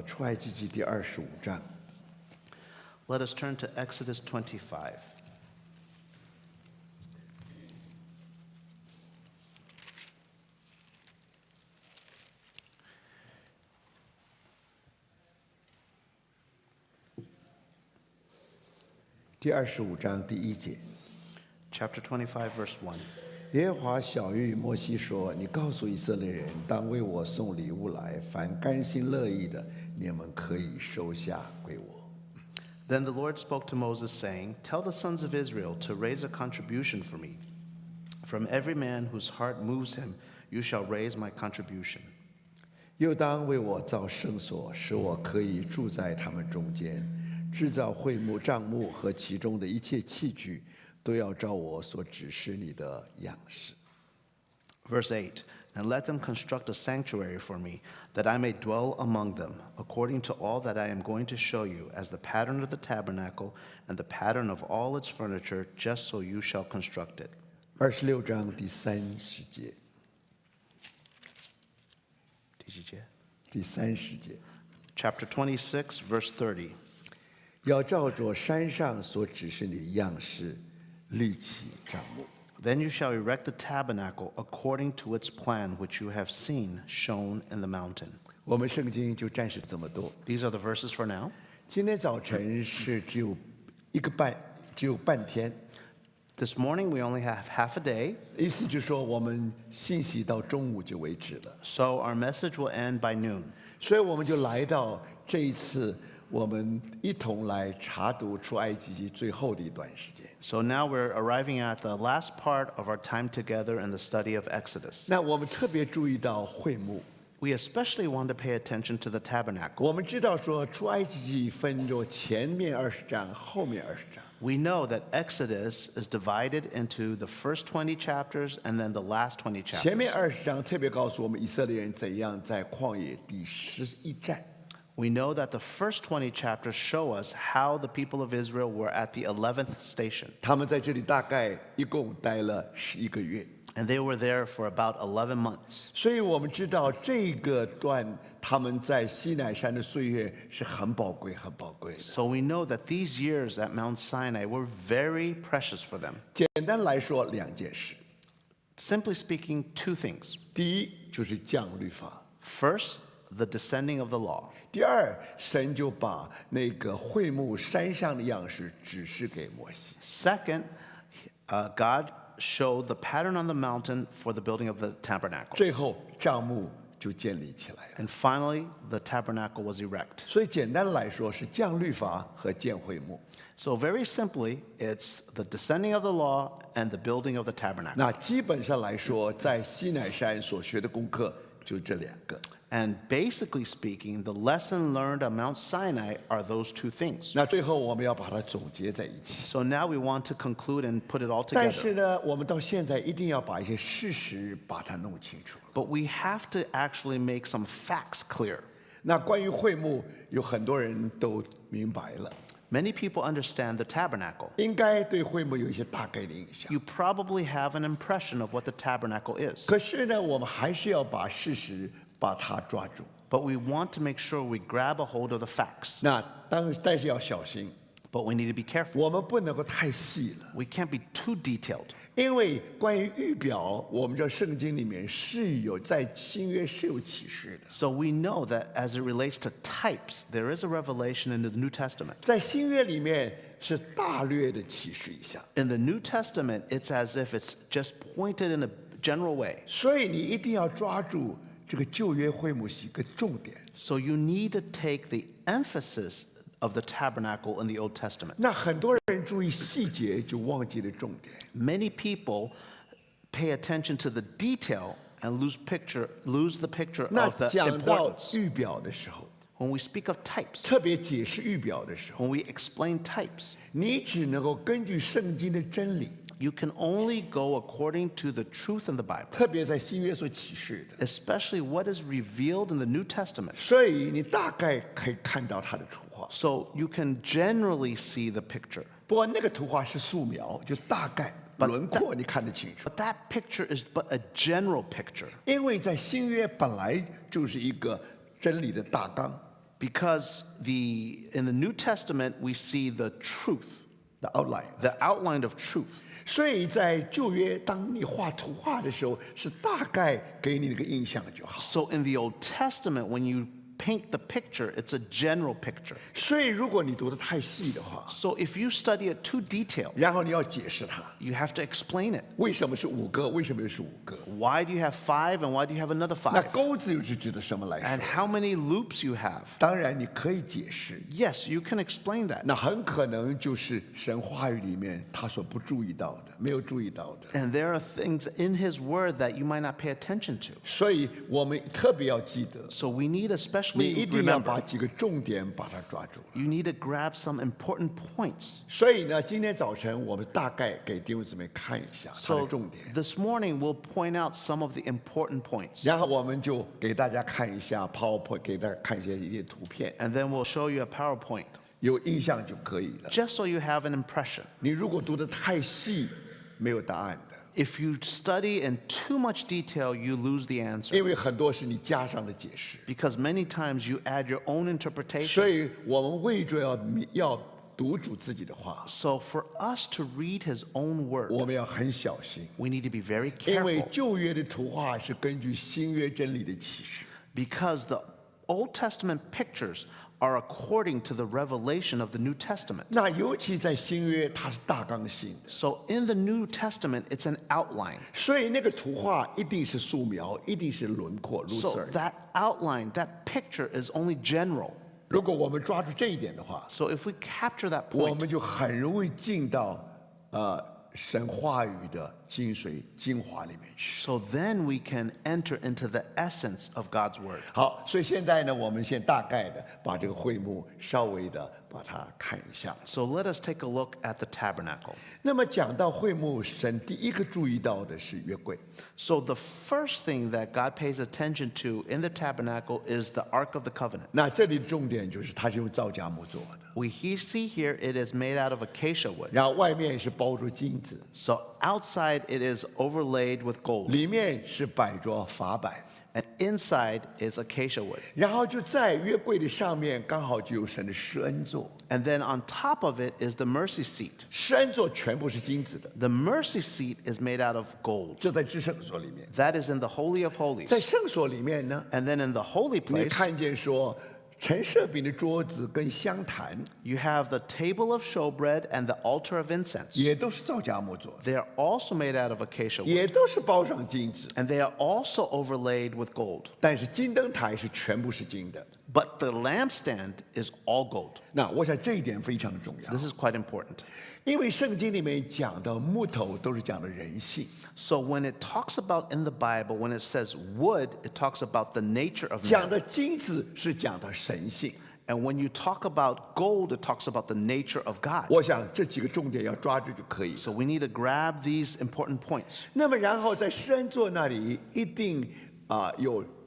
出埃及记第25章。 Let us turn to Exodus 25. 第25章第1节， Chapter 25, verse 1. 耶和华晓谕摩西说：“你告诉以色列人，当为我送礼物来，凡甘心乐意的，你们可以收下归我。” Then the Lord spoke to Moses, saying, Tell the sons of Israel to raise a contribution for me. From every man whose heart moves him, you shall raise my contribution. 又当为我造圣所，使我可以住在他们中间。制造会幕、帐幕和其中的一切器具，都要照我所指示你的样式。 Verse 8, And let them construct a sanctuary for me, that I may dwell among them, according to all that I am going to show you, as the pattern of the tabernacle and the pattern of all its furniture, just so you shall construct it. 26章第30节，第30节， Chapter 26, verse 30. 要照着山上所指示你的样式立起帐幕。 Then you shall erect the tabernacle according to its plan, which you have seen shown in the mountain. 我们圣经就暂时这么多。 These are the verses for now. 今天早晨是只有半天， This morning we only have half a day, 意思就是说我们信息到中午就为止了， so our message will end by noon. 所以我们就来到这一次，我们一同来查读出埃及记最后的一段时间。 So now we're arriving at the last part of our time together in the study of Exodus. 那我们特别注意到会幕， We especially want to pay attention to the tabernacle. 我们知道说出埃及记分作前面20章，后面20章。 We know that Exodus is divided into the first 20 chapters and then the last 20前 chapters. 面20章特别告诉我们以色列人怎样在旷野第11站。 We know that the first 20 chapters show us how the people of Israel were at the 11th station. 他们在这里大概一共待了11个月， And they were there for about 11 months. 所以我们知道这个段他们在西乃山的岁月是很宝贵、很宝贵的。 So we know that these years at Mount Sinai were very precious for them. 简单来说2件事， Simply speaking, two things. 第一就是降律法， First, the descending of the law. 第二，神就把那个会幕山上的样式指示给摩西。 Second, God showed the pattern on the mountain for the building of the tabernacle. 最后帐幕就建立起来了。 And finally, the tabernacle was erect. 所以简单来说是降律法和建会幕。 So very simply, it's the descending of the law and the building of the tabernacle. 那基本上来说，在西乃山所学的功课就这2个。 And basically speaking, the lesson learned on Mount Sinai are those two things. 那最后我们要把它总结在一起。 So now we want to conclude and put it all 但 together. 是呢，我们到现在一定要把一些事实把它弄清楚。 But we have to actually make some facts clear. 那关于会幕，有很多人都明白了， Many people understand the tabernacle. 应该对会幕有一些大概的印象。 You probably have an impression of what the tabernacle is. 可是呢，我们还是要把事实把它抓住。 But we want to make sure we grab a hold of the facts. 但是要小心， But we need to be careful. 我们不能够太细了， We can't be too detailed. 因为关于预表，我们这圣经里面是有在新约是有启示的。 So we know that as it relates to types, there is a revelation in the New Testament. 在新约里面是大略的启示一下， In the New Testament, it's as if it's just pointed in a general way. 所以你一定要抓住这个旧约会幕是一个重点。 So you need to take the emphasis of the tabernacle in the Old Testament. 那很多人注意细节，就忘记了重点。 Many people pay attention to the detail and lose the picture 那 of the 讲到 importance. 预表的时候， When we speak of types, 特别解释预表的时候， when we explain types, 你只能够根据圣经的真理， you can only go according to the truth in the Bible, 特别在新约所启示的， especially what is revealed in the New Testament. 所以你大概可以看到它的图画。 So you can generally see the picture. 不过那个图画是素描，就大概轮廓你看得清楚。 But that picture is but a general picture. 因为在新约本来就是一个真理的大纲 Because in the New Testament, we see the truth, the outline. the outline of truth. 所以在旧约，当你画图画的时候，是大概给你那个印象就好。 So in the Old Testament, when you paint the picture, it's a general picture. 所以如果你读得太细的话， So if you study it too detailed, 然后你要解释它， you have to explain it. 为什么是5个，为什么又是5个？ Why do you have 5 and why do you have another 那 5? 钩子又是指的什么来 And 说？ how many loops you have? 当然你可以解释， Yes, you can explain that. 那很可能就是神话语里面他所不注意到的，没有注意到的。 And there are things in his word that you might not pay attention to. 所以我们特别要记得， So we need 你 especially 一定要把 remember, 几个重点把它抓住。 you need to grab some important points. 所以呢，今天早晨我们大概给弟兄姊妹看一下它的 So 重点， this morning we'll point out some of the important points. 然后我们就给大家看一下 PowerPoint， 给大家看一些图片， And then we'll show you a PowerPoint, 有印象就可以了。 just so you have an impression. 你如果读得太细，没有答案的， If you study in too much detail, you lose the answer. 因为很多是你加上的解释。 Because many times you add your own interpretation. 所以我们为着要读主自己的话， So for us to read his own word, 我们要很小心， we need to be very 因为 careful. 旧约的图画是根据新约真理的启示。 Because the Old Testament pictures are according to the revelation of the New Testament. 那尤其在新约，它是大纲性的， So in the New Testament, it's an outline. 所以那个图画一定是素描，一定是轮廓，如此 So 而已。 that outline, that picture is only general. 如果我们抓住这一点的话， So if we capture that 我 point, 们就很容易进到神话语的精髓精华里面去。 so then we can enter into the essence of God's word. 好，所以现在呢，我们先大概的把这个会幕稍微的把它看一下。 So let us take a look at the tabernacle. 那么讲到会幕，神第一个注意到的是约柜。 So the first thing that God pays attention to in the tabernacle is the Ark of the Covenant. 那这里的重点就是它是用皂荚木做的， See here it is made out of acacia wood. 然后外面是包着金子， So outside it is overlaid with gold, 里面是摆着法版， and inside is acacia wood. 然后就在约柜的上面刚好就有神的施恩座， And then on top of it is the mercy seat. 施恩座全部是金子的， The mercy seat is made out of gold. 就在至圣所里面。 That is in the Holy of 在 Holies. 圣所里面呢， And then in the holy 你 place, 看见说陈设饼的桌子跟香坛 you have the table of showbread and the altar of incense. 也都是皂荚木做的， They are also made out of acacia wood. 也都是包上金子， And they are also overlaid with gold. 但是金灯台是全部是金的。 But the lampstand is all gold. 那我想这一点非常的重要， This is quite important. 因为圣经里面讲的木头都是讲的人性， So when it talks about in the Bible, when it says wood, it talks about the nature of 讲 man. 的金子是讲的神性。 And when you talk about gold, it talks about the nature of God. 我想这几个重点要抓住就可以。 So we need to grab these important points. 那么然后在施恩座那里一定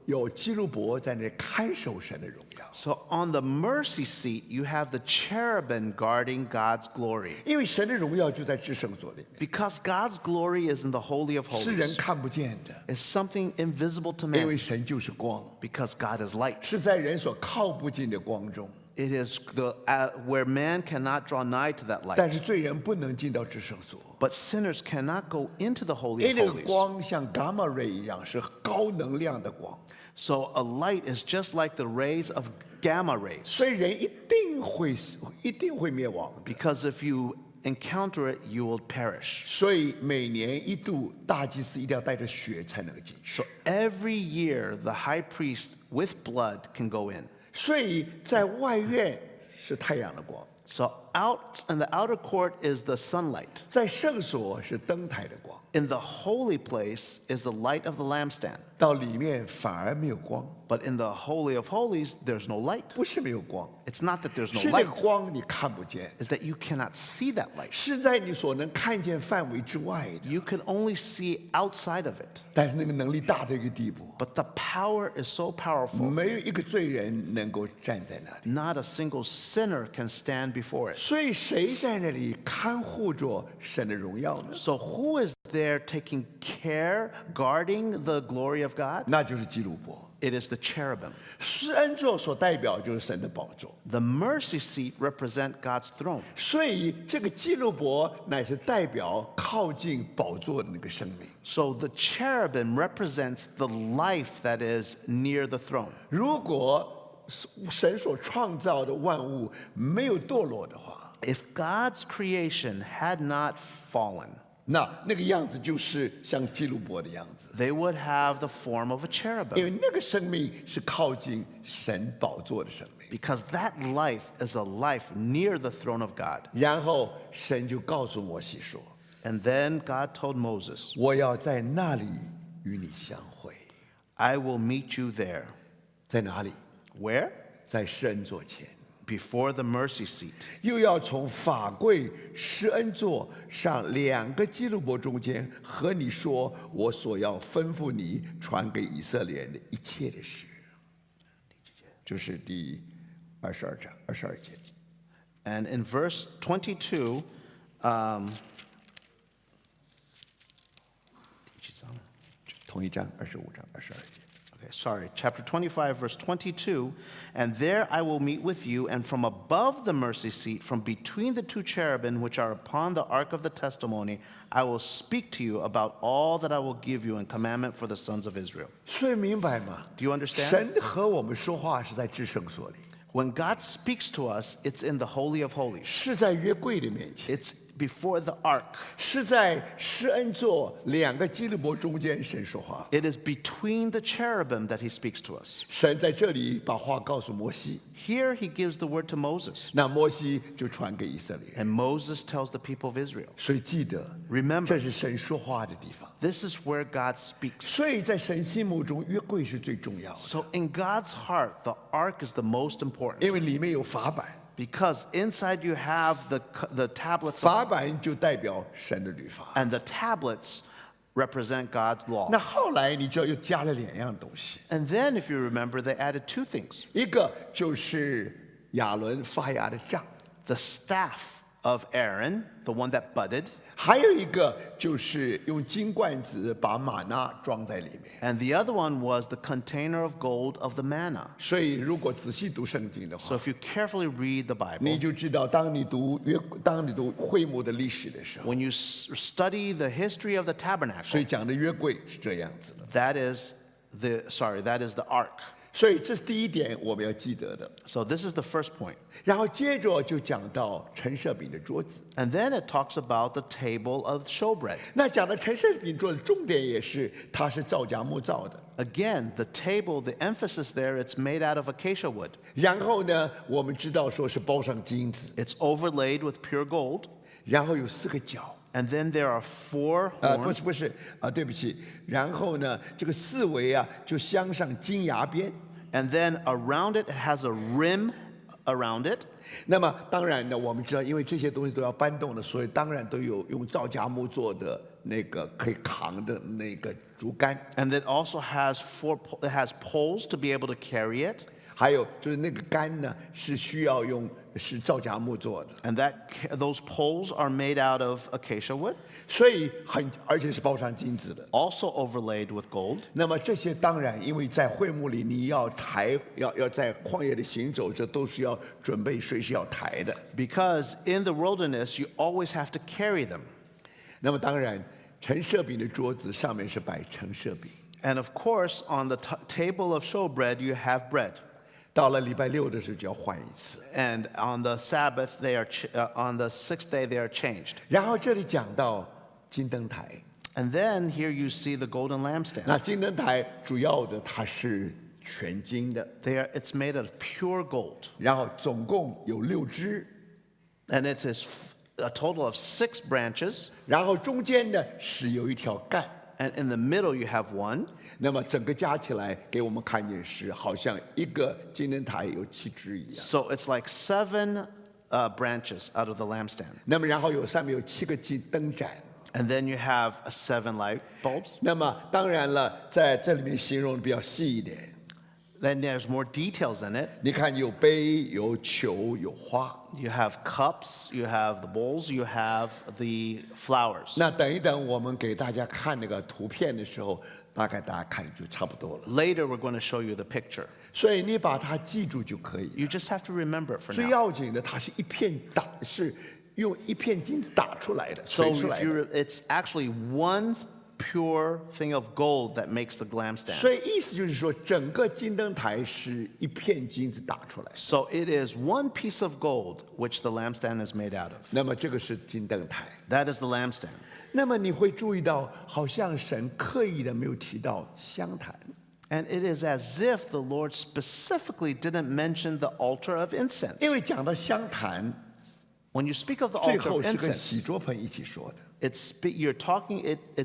有基路伯在那里看守神的荣耀， So on the mercy seat, you have the cherubim guarding God's glory. 因为神的荣耀就在至圣所里面， Because God's glory is in the Holy of 是人 Holies. 看不见的， It's something invisible to 因为 man 神就是光， because God is light. 是在人所靠不近的光中。 It is where man cannot draw nigh to that light. 但是罪人不能进到至圣所， But sinners cannot go into the Holy 因 of 为那个 Holies. 光像伽马瑞一样，是高能量的光， So a light is just like the rays of gamma rays. 所以人一定会灭亡的。 Because if you encounter it, you will perish. 所以每年一度，大祭司一定要带着血才能进去。 So every year, the high priest with blood can go in. 所以在外院是太阳的光， So out in the outer court is the sunlight. 在圣所是灯台的光， In the holy place is the light of the lampstand. 到里面反而没有光， But in the Holy of Holies, there's no light. 不是没有光， It's not that there's 是 no 那个 light, 光你看不见， it's that you cannot see that light. 是在你所能看见范围之外的。 You can only see outside of it. 但是那个能力大到一个地步， But the power is so powerful, 没有一个罪人能够站在那里。 not a single sinner can stand before it. 所以谁在那里看护着神的荣耀呢？ So who is there taking care, guarding the glory of God? 那就是基路伯。It is the cherubim. 施恩座所代表就是神的宝座， The mercy seat represent God's throne. 所以这个基路伯乃是代表靠近宝座的那个生命。 So the cherubim represents the life that is near the throne. 如果神所创造的万物没有堕落的话， If God's creation had not fallen, 那个样子就是像基路伯的样子， they would have the form of a 因 cherubim 为那个生命是靠近神宝座的生命。 because that life is a life near the throne of God. 然后神就告诉摩西说 And then God told Moses,：“ 我要在那里与你相会。 I will meet you there. ”在哪里？ Where? 在施恩座前。 Before the mercy seat. 又要从法柜施恩座上2个基路伯中间和你说我所要吩咐你传给以色列人的一切的事。就是第22节。 And in verse 22, 同一章25章22节。 okay, sorry, chapter 25, verse 22, and there I will meet with you, and from above the mercy seat, from between the 2 cherubim which are upon the ark of the testimony, I will speak to you about all that I will give you in commandment for the sons of Israel. 所以明白吗？ Do you understand? 神和我们说话是在至圣所里， When God speaks to us, it's in the Holy of Holies. 是在约柜的面前， It's before the ark. 是在施恩座2个基路伯中间，神说话。 It is between the cherubim that he speaks to us. 神在这里把话告诉摩西， Here he gives the word to Moses, 那摩西就传给以色列人。 and Moses tells the people of Israel. 所以记得， Remember, 这是神说话的地方。 this is where God speaks. 所以在神心目中，约柜是最重要的， So in God's heart, the ark is the most important 因为里面有法版， because inside you have the tablets, 法版就代表神的律法。 and the tablets represent God's law. 那后来你知道又加了2样东西， And then, if you remember, they added 2 things. 一个就是亚伦发芽的杖， The staff of Aaron, the one that budded, 还有一个就是用金罐子把玛纳装在里面。 and the other one was the container of gold of the manna. 所以如果仔细读圣经的 So 话， if you carefully read the 你 Bible, 就知道，当你读会幕的历史的时候， when you study the history of the 所 tabernacle, 以讲的约柜是这样子的。 that is the ark. 所以这是第一点我们要记得的。 So this is the first point. 然后接着就讲到陈设饼的桌子。 And then it talks about the table of showbread. 那讲的陈设饼桌子，重点也是它是皂荚木造的。 Again, the table, the emphasis there, it's made out of acacia wood. 然后呢，我们知道说是包上金子， It's overlaid with pure gold. 然后有4个角。 And then there are 4不 horns. 是不是对不起。然后呢，这个4围就镶上金牙边。 And then around it, it has a rim around it. 那么当然呢，我们知道，因为这些东西都要搬动的，所以当然都有用皂荚木做的那个可以扛的那个竹竿， And it also has it has poles to be able to carry it. 还有就是那个竿呢是需要是皂荚木做的， And those poles are made out of acacia wood, 所以而且是包上金子的。 also overlaid with gold. 那么这些当然，因为在会幕里你要在旷野里行走，这都是要准备随时要抬的。 Because in the wilderness, you always have to carry them. 那么当然，陈设饼的桌子上面是摆陈设饼。 And of course, on the table of showbread, you have bread. 到了礼拜6的时候就要换一次。 And on the Sabbath, on the 6th day, they are changed. 然后这里讲到金灯台， And then here you see the golden 那 lampstand. 金灯台主要的它是全金的， It's made out of pure gold. 然后总共有6支， And it is a total of 6 branches. 然后中间呢是有一条干， And in the middle, you have 1. 那么整个加起来给我们看见是好像一个金灯台有7支一样。 So it's like 7 branches out of the lampstand. 那么然后上面有7个金灯盏。 And then you have 7 light bulbs. 那么当然了，在这里面形容的比较细一点。 Then there's more details in it. 你看有杯、有球、有花。 You have cups, you have the bowls, you have the flowers. 那等一等，我们给大家看那个图片的时候，大概大家看就差不多了。 Later, we're going to show you the picture. 所以你把它记住就可以。 You just have to remember it for 最 now. 要紧的，它是是用一片金子打出来的， So 锤出来 if 的。 it's actually one pure thing of gold that makes the lampstand. 所以意思就是说，整个金灯台是一片金子打出来的。 So it is one piece of gold which the lampstand is made out of. 那么这个是金灯台。 That is the lampstand. 那么你会注意到，好像神刻意的没有提到香坛。 And it is as if the Lord specifically didn't mention the altar of incense. 因为讲到香坛， When you speak of the 最 altar 后 of 是跟 incense, 洗桌盆一起说的， it's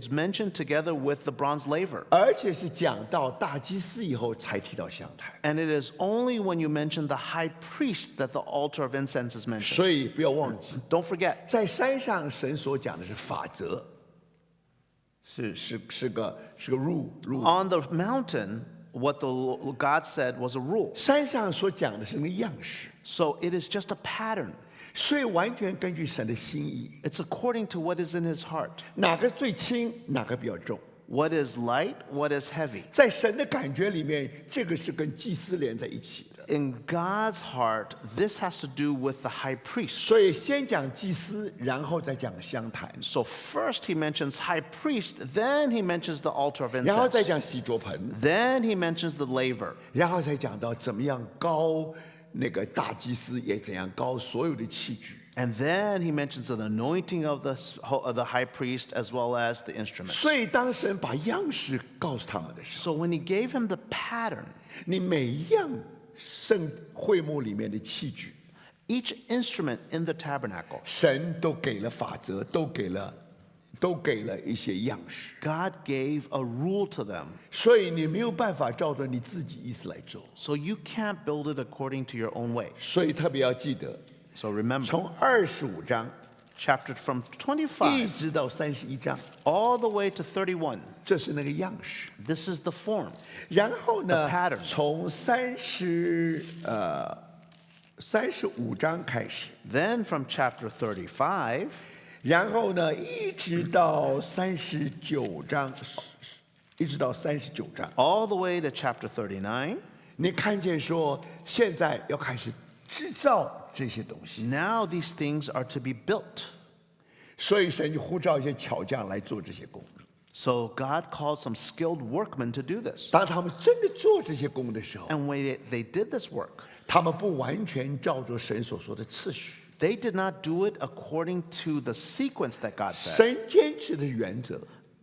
mentioned together with the bronze laver. 而且是讲到大祭司以后才提到香坛。 And it is only when you mention the high priest that the altar of incense is mentioned. 所以不要忘记， Don't forget, 在山上神所讲的是法则，是个 rule。 on the mountain, what God said was a rule. 山上所讲的是那个样式， So it is just a pattern. 所以完全根据神的心意， It's according to what is in his heart. 哪个最轻，哪个比较重。 What is light, what is heavy. 在神的感觉里面，这个是跟祭司连在一起的。 In God's heart, this has to do with the high priest. 所以先讲祭司，然后再讲香坛， So first he mentions high priest, then he mentions the altar of 然后再 incense. 讲洗桌盆， Then he mentions the laver. 然后才讲到怎么样高那个大祭司，也怎样高所有的器具。 And then he mentions the anointing of the high priest as well as the instruments. 所以当神把样式告诉他们的时 So when he gave him the pattern, 候，你每一样圣会幕里面的器具， each instrument in the tabernacle, 神都给了法则，都给了一些样式。 God gave a rule to them. 所以你没有办法照着你自己意思来做。 So you can't build it according to your own way. 所以特别要记得， So remember, 从25章 chapter from 一25直到31章， all the way to 31, 这是那个样式。 this is the form. 然后呢 The pattern.，从35章开始， Then from chapter 35, 然后呢，一直到39章，一直到39章， all the way to chapter 39, 你看见说，现在要开始制造这些东西， now these things are to be built. 所以神就呼召一些巧匠来做这些工。 So God called some skilled workmen to do this. 当他们真的做这些工的时候， And when they did this work, 他们不完全照着神所说的次序， they did not do it according to the sequence that God said. 神坚持的原则。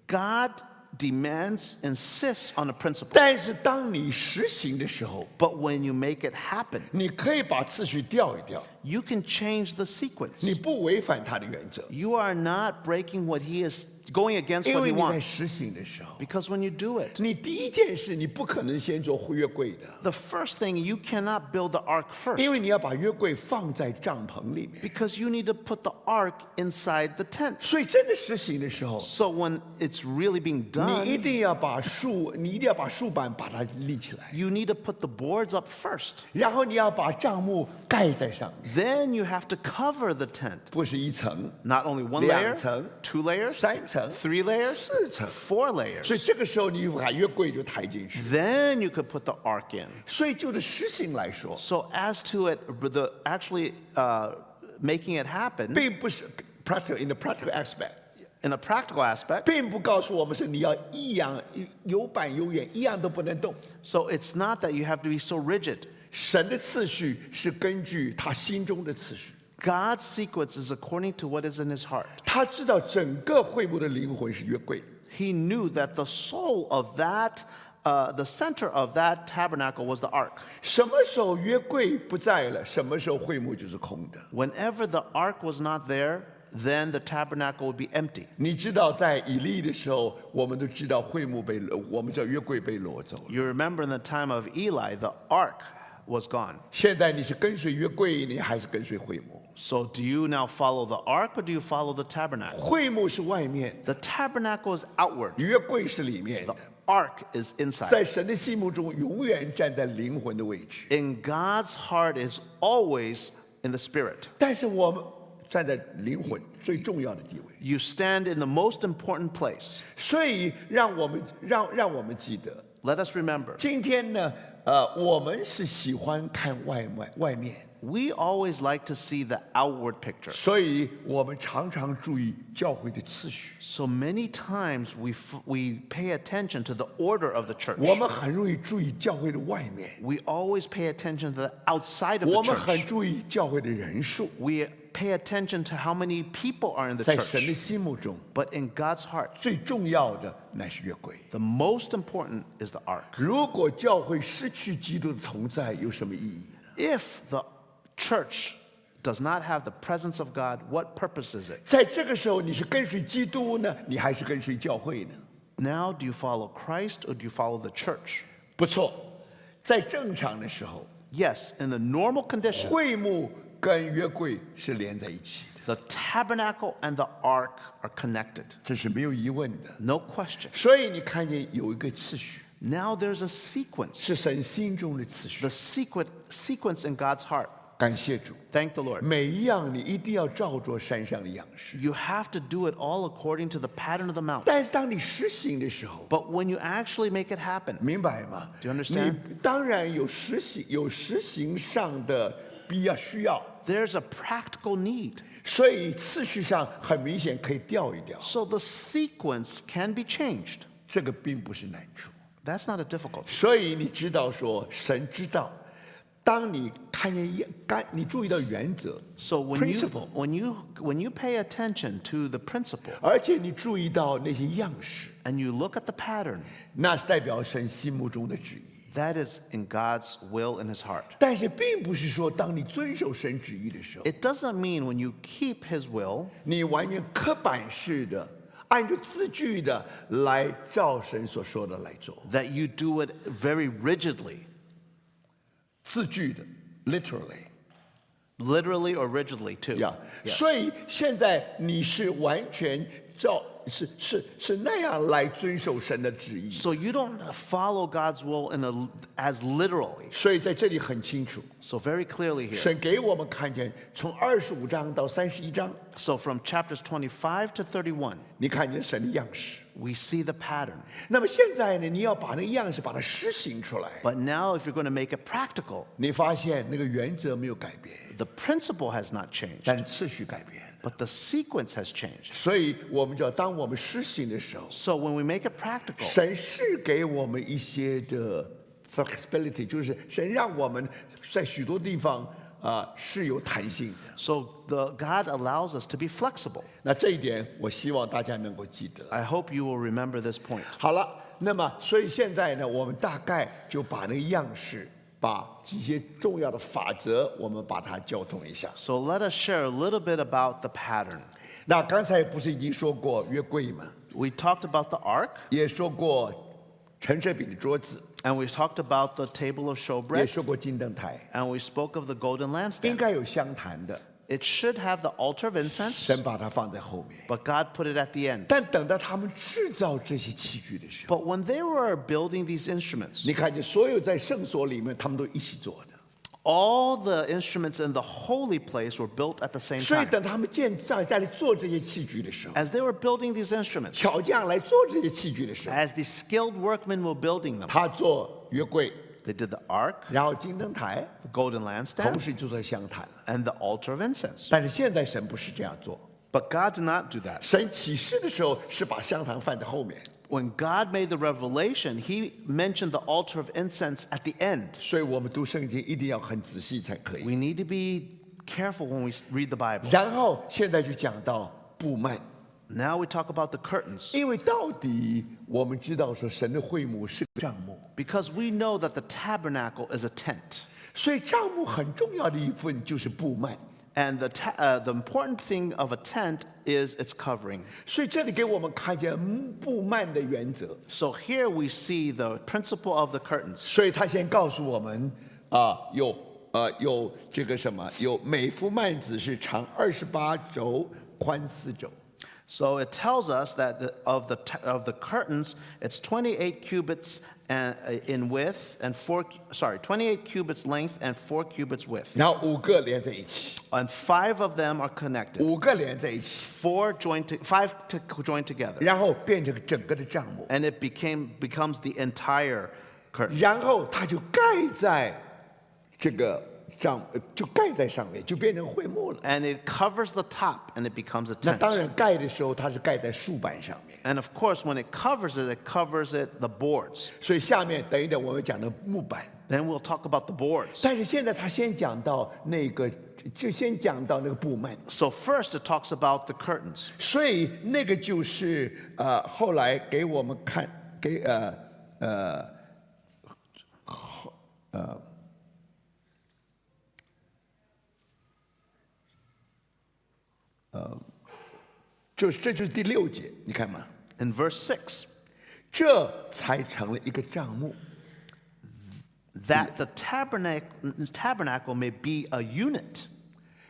God insists on a principle. 但是当你实行的时候， But when you make it happen, 你可以把次序调一调， you can change the sequence. 你不违反他的原则， You are not breaking what he is going against 因 what 为 he 你在 wants. 实行的时候， Because when you do it, 你第一件事你不可能先做约柜的， the first thing, you cannot build the ark 因 first. 为你要把约柜放在帐篷里面。 Because you need to put the ark inside the tent. 所以真的实行的时候， So when it's really being 你一 done, 定要把树板把它立起来， you need to put the boards up first. 然后你要把帐幕盖在上面， Then you have to cover the tent. 不是一层、 Not only one 两 layer, 层、 2 layers, 三层、 3 layers, 4层， 4 layers. 所以这个时候你把约柜就抬进去。 Then you could put the ark in. 所以就着实行来说， So as to it, actually making it happen, 并不是 practical in the practical aspect， in a practical aspect, 并不告诉我们是你要一样有板有眼，一样都不能动。 so it's not that you have to be so rigid. 神的次序是根据他心中的次序， God's sequence is according to what is in his heart. 他知道整个会幕的灵魂是约柜， He knew that the soul of that, the center of that tabernacle was the ark. 什么时候约柜不在了，什么时候会幕就是空的。 Whenever the ark was not there, then the tabernacle would be empty. 你知道，在以利的时候，我们都知道我们叫约柜被掳走了。 You remember in the time of Eli, the ark was gone. 现在你是跟随约柜，你还是跟随会幕？ So do you now follow the ark or do you follow the tabernacle? 会幕是外面， The tabernacle is outward. 约柜是里面的 The。ark is inside. 在神的心目中，永远站在灵魂的位置。 In God's heart is always in the spirit. 但是我们站在灵魂最重要的地位。 You stand in the most important place. 所以让我们记得， Let us remember, 今天呢，我们是喜欢看外面， we always like to see the outward picture. 所以我们常常注意教会的次序。 So many times we pay attention to the order of the church. 我们很容易注意教会的外面， We always pay attention to the outside of 我 the 们很 church. 注意教会的人数。 We pay attention to how many people are in the 在神的 church. 心目中， But in God's heart, 最重要的乃是约柜。 the most important is the ark. 如果教会失去基督的同在，有什么意义呢？ If the church does not have the presence of God, what purpose is it? 在这个时候，你是跟随基督呢，你还是跟随教会呢？ Now, do you follow Christ or do you follow the church? 不错，在正常的时候， Yes, in the normal condition, 会幕跟约柜是连在一起的， the tabernacle and the ark are connected. 这是没有疑问的。 No question. 所以你看见有一个次序， Now there's a sequence, 是神心中的次序 the。sequence in God's heart. 感谢主， Thank the Lord. 每一样你一定要照着山上的样式。 You have to do it all according to the pattern of the mountain. 但是当你实行的时候， But when you actually make it happen, 明白吗？ Do you understand? 你当然有实行上的必要需要， there's a practical need. 所以次序上很明显可以调一调， So the sequence can be changed. 这个并不是难处。 That's not a difficulty. 所以你知道说，神知道，当你看见你注意到原则 So when you pay attention to the principle 而且你注意到那些样式， and you look at the pattern, 那是代表神心目中的旨意。 that is in God's will in his heart. 但是并不是说，当你遵守神旨意的时候， It doesn't mean when you keep his will, 你完全刻板式的按照字句的来照神所说的来做， that you do it very rigidly, 字句的 literally literally or rigidly too. 呀。 Yes. 所以现在你是完全照是那样来遵守神的旨意。 So you don't follow God's will as literally. 所以在这里很清楚， So very clearly here. 神给我们看见，从25章到31章， So from chapters 25 to 31, 你看见神的样式。 we see the pattern. 那么现在呢，你要把那个样式把它施行出来， But now if you're going to make it practical, 你发现那个原则没有改变， the principle has not changed, 但是次序改变。 but the sequence has changed. 所以我们就要当我们施行的时候， So when we make it practical, 神是给我们一些的 flexibility，就是神让我们在许多地方是有弹性的。 so God allows us to be flexible. 那这一点，我希望大家能够记得。 I hope you will remember this point. 好了，那么所以现在呢，我们大概就把那个样式，把几些重要的法则，我们把它交通一下。 So let us share a little bit about the pattern. 那刚才不是已经说过约柜吗？ We talked about the ark, 也说过陈设饼的桌子， and we talked about the table of 也 showbread, 说过金灯台， and we spoke of the golden 应 lampstand. 该有相谈的。 It should have the altar of incense, 神把它放在后面。 but God put it at the end. 但等到他们制造这些器具的时候， But when they were building these instruments, 你看见所有在圣所里面，他们都一起做的。 all the instruments in the holy place were built at the same 所以 time. 等他们在家里做这些器具的时候， As they were building these instruments, 巧匠来做这些器具的时候， as the skilled workmen were building them, 他做约柜， they did the ark, 然后金灯台， the golden 同 lampstand, 时就做相谈了。 and the altar of incense. 但是现在神不是这样做， But God did not do that. 神启示的时候是把香坛放在后面， When God made the revelation, he mentioned the altar of incense at the end. 所以我们读圣经一定要很仔细才可以。 We need to be careful when we read the Bible. 然后现在就讲到布幔， Now we talk about the curtains, 因为到底我们知道说神的会幕是个帐幕， because we know that the tabernacle is a tent. 所以帐幕很重要的一部分就是布幔。 And the important thing of a tent is its covering. 所以这里给我们看见布幔的原则。 So here we see the principle of the curtains. 所以他先告诉我们有这个什么，有每幅幔子是长28肘，宽4肘。So it tells us that of the curtains, it's 28 cubits in width and 28 cubits length and 4 cubits width. 然后5个连在一起， And 5 of them are connected. 5个连在一起， 5 joined together. 然后变成整个的帐幕， And it becomes the entire curtain. 然后它就盖在这个就盖在上面，就变成会幕了。 And it covers the top and it becomes a 那 tent. 当然盖的时候，它是盖在树板上面， And of course, when it covers the boards. 所以下面等一等我们讲的木板。 Then we'll talk about the boards. 但是现在他先讲到那个，就先讲到那个布幔， So first it talks about the curtains. 所以那个就是后来给我们看这就是第6节，你看嘛， In verse 6, 这才成了一个帐幕。 that the tabernacle may be a unit.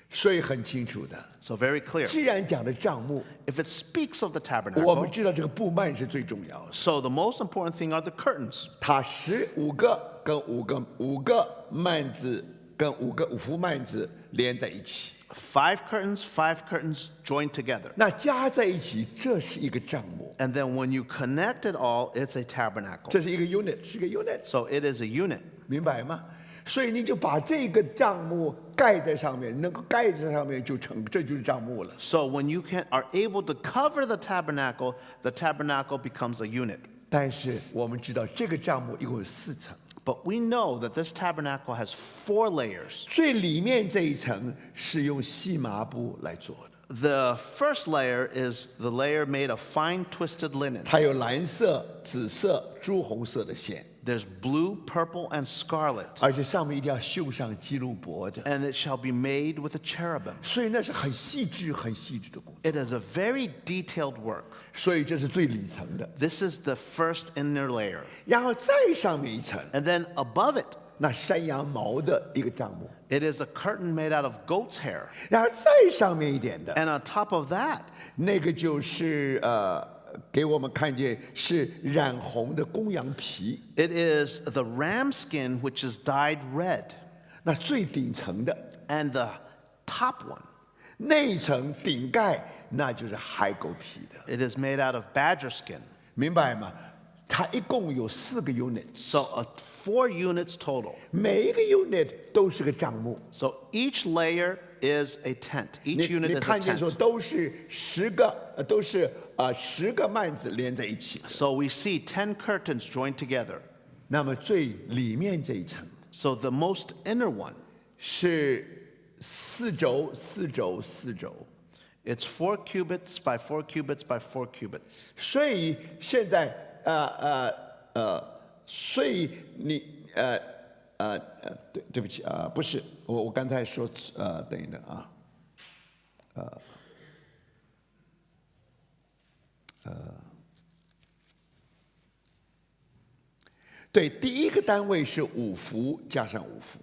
所以很清楚的， So very clear. 既然讲的帐幕， If it speaks of the 我们 tabernacle, 知道这个布幔是最重要的。 so the most important thing are the curtains. 它15个跟5个幔子跟5幅幔子连在一起， 5 curtains joined together. 那加在一起，这是一个帐幕， And then when you connect it all, it's a tabernacle. 这是一个 unit， 是一个 unit， So it is a unit. 明白吗？所以你就把这个帐幕盖在上面，能够盖在上面这就是帐幕了。 So when you are able to cover the tabernacle becomes a unit. 但是我们知道这个帐幕一共有4层， But we know that this tabernacle has 4 layers. 最里面这一层是用细麻布来做的， The first layer is the layer made of fine twisted linen. 它有蓝色、紫色、朱红色的线， There's blue, purple, and scarlet. 而且上面一定要绣上基路伯的， And it shall be made with a cherubim. 所以那是很细致、很细致的工作。 It is a very detailed work. 所以这是最里层的， This is the first inner layer. 然后再上面一层， And then above it, 那山羊毛的一个帐幕， it is a curtain made out of goat's hair. 然后再上面一点的， And on top of that, 那个就是给我们看见是染红的公羊皮。 it is the ram skin which is dyed red. 那最顶层的 And the top one, 那一层顶盖，那就是海狗皮的， it is made out of badger skin. 明白吗？它一共有4个 unit， So 4 units total. 每一个 unit 都是个帐幕。 So each layer is a tent. 你 Each unit 你 is a 看见说 tent. 都是10个，都是10个幔子连在一起的。 So we see 10 curtains joined together. 那么最里面这一层 So the most inner one, 是4轴、4轴、4轴。 it's 4 cubits by 4 cubits by 4 cubits. 所以现在所以你对不起不是我刚才说等一等对，第一个单位是5幅加上5幅，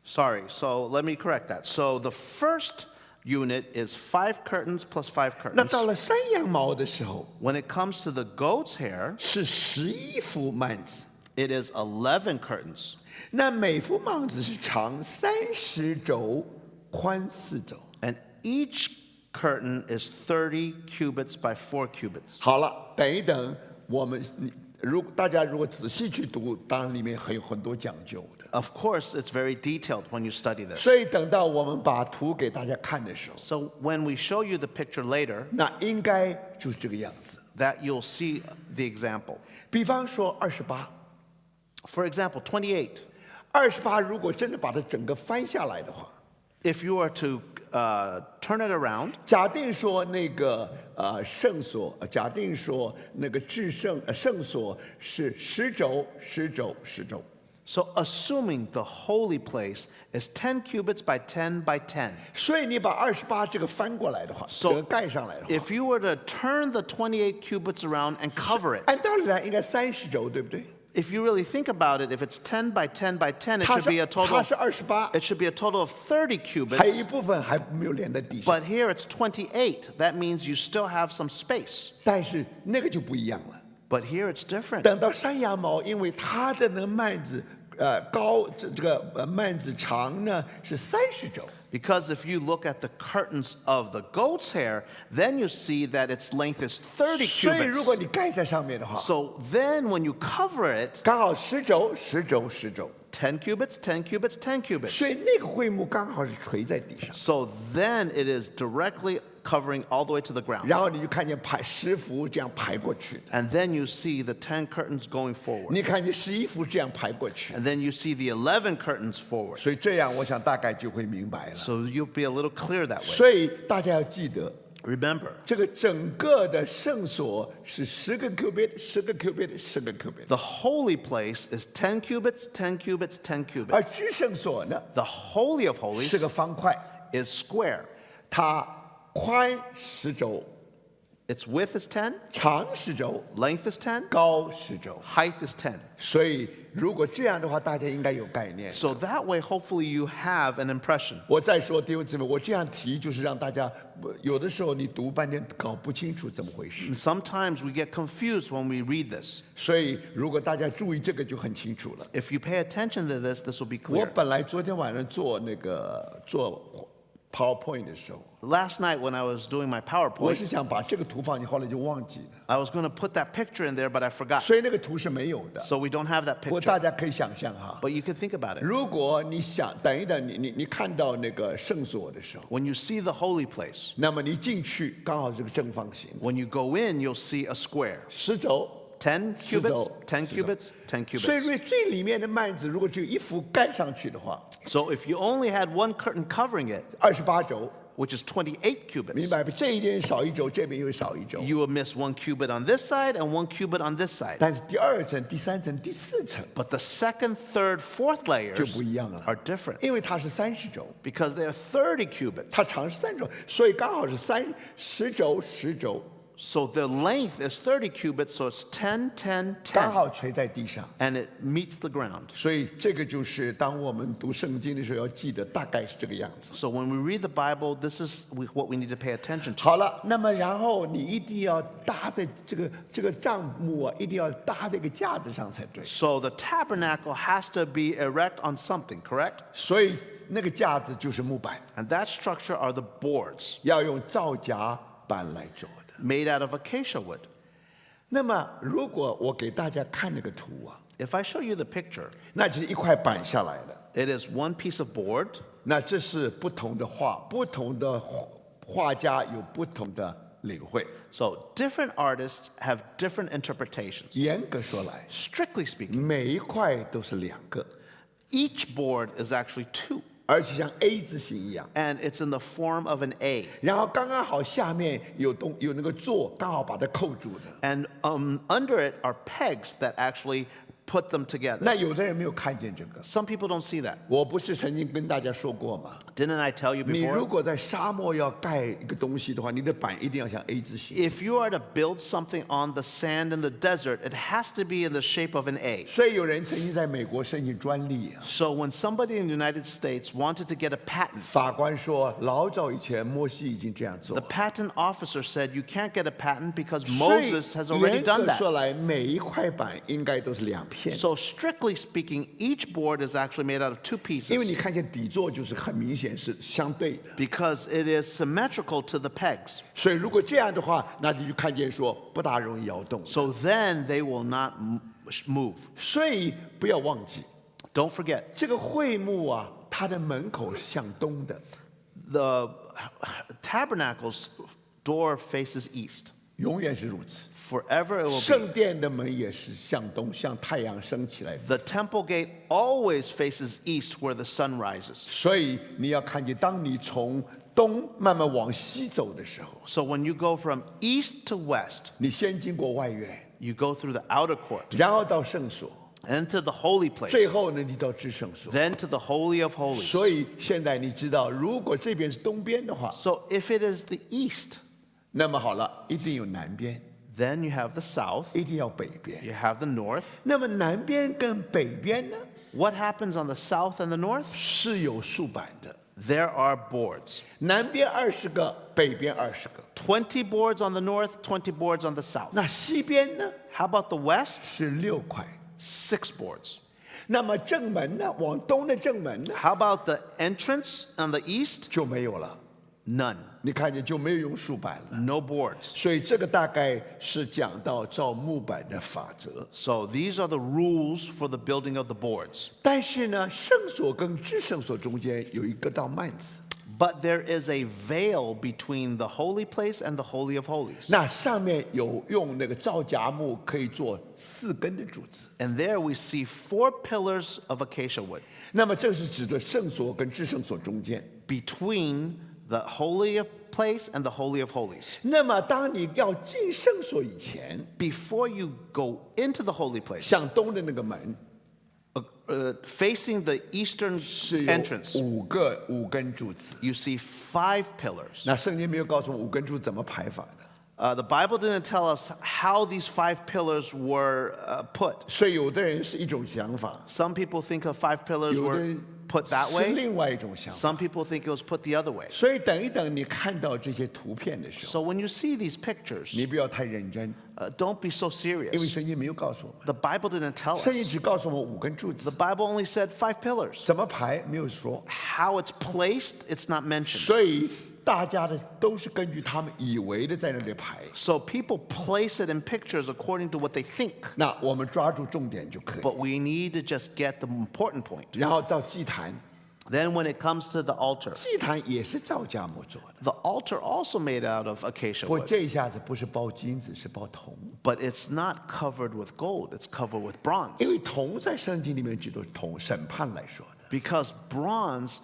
Sorry, so let me correct that. So the first unit is 5 curtains plus 5那 curtains. 到了山羊毛的时候 When it comes to the goat's hair, 是11幅幔子， it is 11 curtains. 那每幅幔子是长30轴，宽4轴。 And each curtain is 30 cubits by 4 cubits. 好了，等一等，大家如果仔细去读，当然里面还有很多讲究的。 Of course, it's very detailed when you study this. 所以等到我们把图给大家看的时候， So when we show you the picture later, 那应该就是这个样子。 that you'll see the example. 比方说28， For example, 28. 28如果真的把它整个翻下来的话， If you were to turn it around, 假定说那个圣所，假定说那个圣所是10轴、10轴、10轴。 so assuming the holy place is 10 cubits by 10 by 10. 所以你把28这个翻过来的话， So 整个盖上来的话， if you were to turn the 28 cubits around and cover it, 按道理来应该30轴，对不对？ If you really think about it, if it's 10 by 10 by 10, it 它 should be a 是 total 它 of, 是28， it should be a total of 30还有一 cubits. 部分还没有连在地上。 But here it's 28. That means you still have some space. 但是那个就不一样了。 But here it's different. 等到山羊毛，因为它的那幔子高，这个幔子长呢是30肘。 Because if you look at the curtains of the goat's hair, then you see that its length is 30所以如果 cubits. 你盖在上面的话， So then when you cover it, 刚好10肘、10肘、10肘， 10 cubits, 10 cubits, 10 cubits. 所以那个会幕刚好是垂在地上。 So then it is directly covering all the way to the ground. 然后你就看见10幅这样排过去的， And then you see the 10 curtains going forward. 你看见11幅这样排过去， And then you see the 11 curtains forward. 所以这样我想大概就会明白了。 So you'll be a little clear that way. 所以大家要记得， Remember, 这个整个的圣所是10个 cubit、10个 cubit、10个 cubit， the holy place is 10 cubits, 10 cubits, 10 cubits. 而至圣所呢 The Holy of 是 Holies 个方块， is square. 它宽10肘， Its width is 10, 长10肘， length is 10, 高10肘。 height is 10. 所以如果这样的话，大家应该有概念。 So that way, hopefully, you have an impression. 我再说弟兄姊妹，我这样提就是让大家有的时候你读半天搞不清楚怎么回事。 And sometimes we get confused when we read this. 所以如果大家注意这个就很清楚了。 If you pay attention to this, this will be 我 clear. 本来昨天晚上做PowerPoint 的时候， Last night when I was doing my 我 PowerPoint, 是想把这个图放进，后来就忘记了， I was going to put that picture in there, but I forgot. 所以那个图是没有的。 So we don't have that 不过大 picture. 家可以想象哈， But you can think about it. 如果你想等一等，你看到那个圣所的时候， When you see the holy place, 那么你进去刚好是个正方形， when you go in, you'll see a square. 10肘。 10 cubits, 10 10 cubits, 10所以 cubits. 说最里面的幔子如果只有一幅盖上去的话， So if you only had one curtain covering it, 28肘， which is 28明 cubits, 白吧？这一边少一肘，这边又少一肘。 you will miss 1 cubit on this side and 1 cubit on this side. 但是第2层、第3层、第4层 But the second, third, fourth 就 layers 不一样了， are different 因为它是30肘， because they are 30 cubits. 它长是3肘，所以刚好是10肘、10肘， So the length is 30 cubits, so it's 10, 10, 刚 10, 好垂在地上。 and it meets the ground. 所以这个就是当我们读圣经的时候要记得，大概是这个样子。 So when we read the Bible, this is what we need to pay attention to. 好了，那么然后你一定要搭在这个帐幕啊，一定要搭在一个架子上才对。 So the tabernacle has to be erect on something, correct? 所以那个架子就是木板， And that structure are the boards 要用皂荚板来做的。 made out of acacia wood. 那么如果我给大家看那个图啊， If I show you the picture, 那就是一块板下来的。 it is one piece of board. 那这是不同的画，不同的画家有不同的领会。 So different artists have different interpretations. 严格说来， Strictly speaking, 每一块都是2个， each board is actually 2, 而且像 A 字形一样。 and it's in the form of an A. 然后刚刚好下面有那个座，刚好把它扣住的。 And under it are pegs that actually put them together. 那有的人没有看见这个， Some people don't see that. 我不是曾经跟大家说过吗？ Didn't I tell you 你如 before? 果在沙漠要盖一个东西的话，你的板一定要像 A 字形。 If you are to build something on the sand in the desert, it has to be in the shape of an A. 所以有人曾经在美国申请专利啊， So when somebody in the United States wanted to get a patent, 法官说老早以前摩西已经这样做 the。patent officer said you can't get a patent because 所以 Moses has already 严 done 格 that. 说来，每一块板应该都是2片， So strictly speaking, each board is actually made out of 2 因为你 pieces 看见底座就是很明显是相对的。 because it is symmetrical to the pegs. 所以如果这样的话，那你就看见说不大容易摇动。 So then they will not move. 所以不要忘记， Don't forget, 这个会幕啊，它的门口是向东的， the tabernacle's door faces east. 永远是如此。 Forever it will be. 圣殿的门也是向东，像太阳升起来。 The temple gate always faces east where the sun rises. 所以你要看见，当你从东慢慢往西走的时候， So when you go from east to west, 你先经过外院， you go through the outer court, 然后到圣所， and to the holy place, 最后呢，你到至圣所。 then to the holy of holies. 所以现在你知道，如果这边是东边的话， So if it is the east, 那么好了，一定有南边。Then you have the south, 一定要北边。 you have the north. 那么南边跟北边呢， What happens on the south and the north? 是有竖板的， There are boards. 南边20个，北边20个。 20 boards on the north, 20 boards on the south. 那西边呢 How about the west? 是6块。 6 boards. 那么正门呢，往东的正门呢 How about the entrance on the east? 就没有了， None. 你看见就没有用竖板了。 No boards. 所以这个大概是讲到照木板的法则。 So these are the rules for the building of the boards. 但是呢，圣所跟至圣所中间有一个道幔子， But there is a veil between the holy place and the Holy of Holies. 那上面有用那个皂荚木可以做4根的柱子。 And there we see 4 pillars of acacia wood 那么这是指的圣所跟至圣所中间。 between the holy of place and the Holy of Holies. 那么当你要进圣所以前， Before you go into the holy place, 向东的那个门 facing the eastern 是有 entrance, 5根柱子。 you see 5 pillars. 那圣经没有告诉我5根柱怎么排法的， The Bible didn't tell us how these 5 pillars were put. 所以有的人是一种想法， Some people think of 5 pillars 有的 were 人 put that 是 way. 另外一种想法。 Some people think it was put the other way. 所以等一等，你看到这些图片的时候， So when you see these pictures, 你不要太认真， don't be so 因为 serious. 圣经没有告诉我们， The Bible didn't tell 圣经 us. 只告诉我们5根柱 The 子， Bible only said 5 pillars. 怎么排没有说， How it's placed, it's not mentioned. 所以大家的都是根据他们以为的在那里排。 So people place it in pictures according to what they think. 那我们抓住重点就可以， But we need to just get the important point. 然后到祭坛， Then when it comes to the altar, 祭坛也是皂荚木做的， the altar also made out of acacia 不过 wood. 这一下子不是包金子，是包铜， But it's not covered with gold, it's covered with bronze. 因为铜在圣经里面指的是铜审判来说的。 Because bronze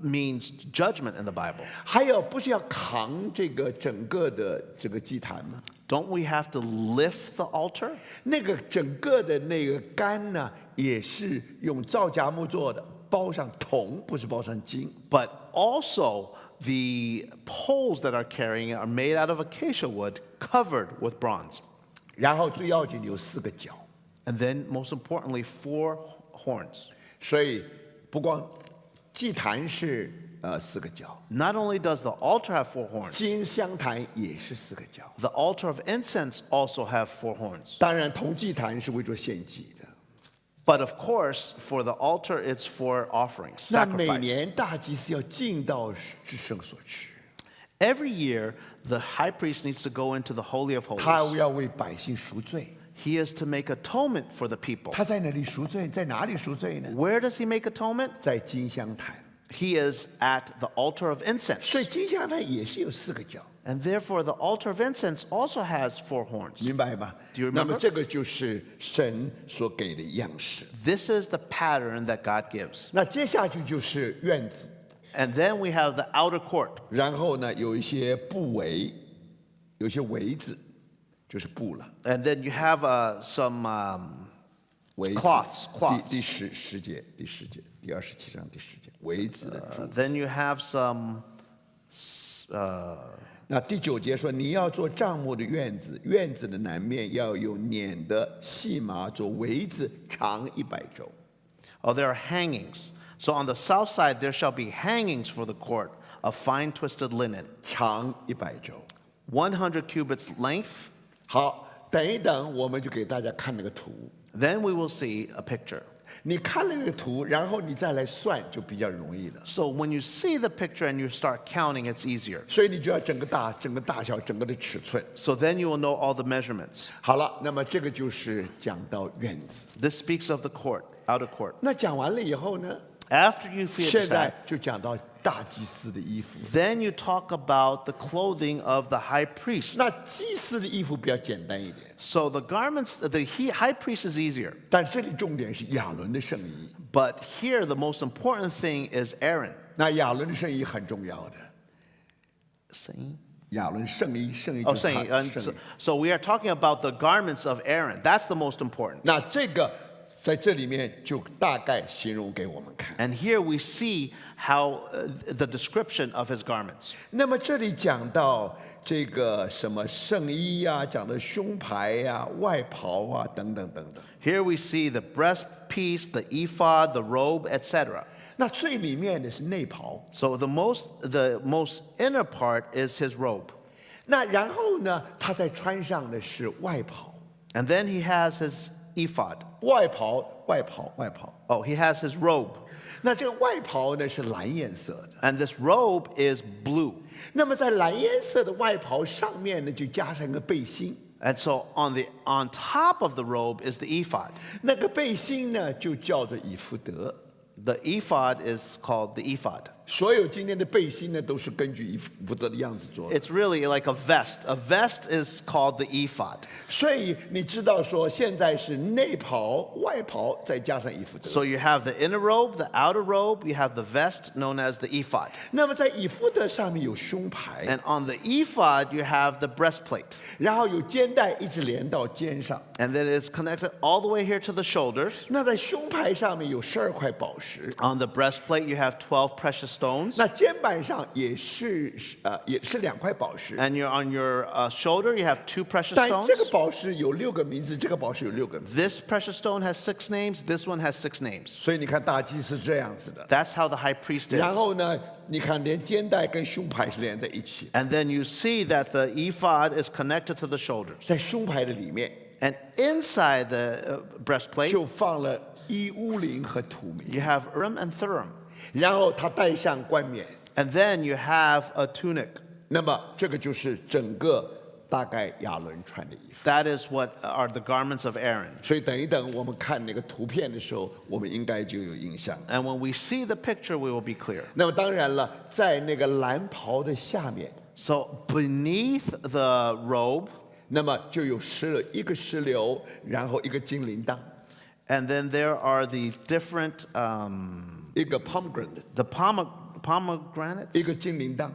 means judgment in the Bible. 还有不是要扛这个整个的这个祭坛吗？ Don't we have to lift the altar? 那个整个的那个杆呢，也是用皂荚木做的，包上铜，不是包上金。 But also, the poles that are carrying it are made out of acacia wood, covered with bronze. 然后最要紧的有4个角， And then, most importantly, 4 horns. 所以不光祭坛是4个角， Not only does the altar have 4 horns, 金香坛也是4个角。 the altar of incense also have 4 horns. 当然，铜祭坛是为做献祭的。 But of course, for the altar, it's for offerings, 那每 sacrifice. 年大祭司要进到至圣所去， Every year, the high priest needs to go into the Holy of 他 Holies. 要为百姓赎罪。 He is to make atonement for the people. 他在哪里赎罪？在哪里赎罪呢？ Where does he make atonement? 在金香坛。 He is at the altar of 所以 incense. 金香坛也是有4个角， And therefore, the altar of incense also has 4 horns. 明白吗 Do you？remember? 那么这个就是神所给的样式。 This is the pattern that God gives. 那接下去就是院子， And then we have the outer court. 然后呢有一些布围，有一些围子，就是布了。 And then you have some 围子 Cloths 第10节，第27章第10节，围子的柱。 then you have some 那第9节说，你要做帐幕的院子，院子的南面要有捻的细麻做围子，长100周。 there are hangings. So on the south side there shall be hangings for the court of fine twisted linen, 长100周。 100 cubits length. 好，等一等，我们就给大家看那个图。 Then we will see a picture. 你看了那个图，然后你再来算，就比较容易了。 So when you see the picture and you start counting, it's easier. 所以你就要整个大小，整个的尺寸。 So then you will know all the measurements. 好了，那么这个就是讲到院子。 This speaks of the court, outer court. 那讲完了以后呢， After you finish 现在 that, 就讲到大祭司的衣服。 then you talk about the clothing of the high priest. 那祭司的衣服比较简单一点， So the garments, the high priest is easier. 但这里重点是亚伦的圣衣。 But here, the most important thing is Aaron. 那亚伦的圣衣很重要的， Saying? 亚伦圣衣，圣衣 Oh, 就是他 saying. 的圣 So, 衣。 so we are talking about the garments of Aaron. That's the most important. 那这个在这里面就大概形容给我们看。 And here we see how the description of his garments. 那么这里讲到这个什么圣衣呀、讲的胸牌呀、外袍啊等等等等。 Here we see the breastpiece, the ephod, the robe, etc. 那最里面的是内袍， So the most inner part is his robe. 那然后呢，他再穿上的是外袍， And then he has his ephod. 外袍，外袍，外袍。 Oh, he has his robe. 那这个外袍呢是蓝颜色的， And this robe is blue. 那么在蓝颜色的外袍上面呢，就加上一个背心， And so on top of the robe is the ephod. 那个背心呢就叫做以弗得。 The ephod is called the ephod. 所有今天的背心呢，都是根据以弗得的样子做的。 It's really like a vest. A vest is called the ephod. 所以你知道说，现在是内袍、外袍，再加上以弗得。 So you have the inner robe, the outer robe, you have the vest known as the ephod. 那么在以弗得上面有胸牌， And on the ephod, you have the breastplate. 然后有肩带一直连到肩上。 And then it's connected all the way here to the shoulders. 那在胸牌上面有12块宝石， On the breastplate, you have 12 precious stones. 那肩膀上也是2块宝石。 And on your shoulder, you have 2 precious 但 stones. 这个宝石有6个名字，这个宝石有6个名字。 This precious stone has 6 names. This one has 6 names. 所以你看大祭司是这样子的。 That's how the high priest 然 is. 后呢，你看连肩带跟胸牌是连在一起， And then you see that the ephod is connected to the shoulders. 在胸牌的里面 And inside the breastplate, 就放了伊乌林和土明， you have Urim and Thummim. 然后他戴上冠冕。 And then you have a tunic. 那么这个就是整个大概亚伦穿的衣服。 That is what are the garments of Aaron. 所以等一等，我们看那个图片的时候，我们应该就有印象。 And when we see the picture, we will be clear. 那么当然了，在那个蓝袍的下面， So beneath the robe, 那么就有一个石榴，然后一个金铃铛， and then there are the different, 一个 pomegranate， the pomegranates. 一个金铃铛。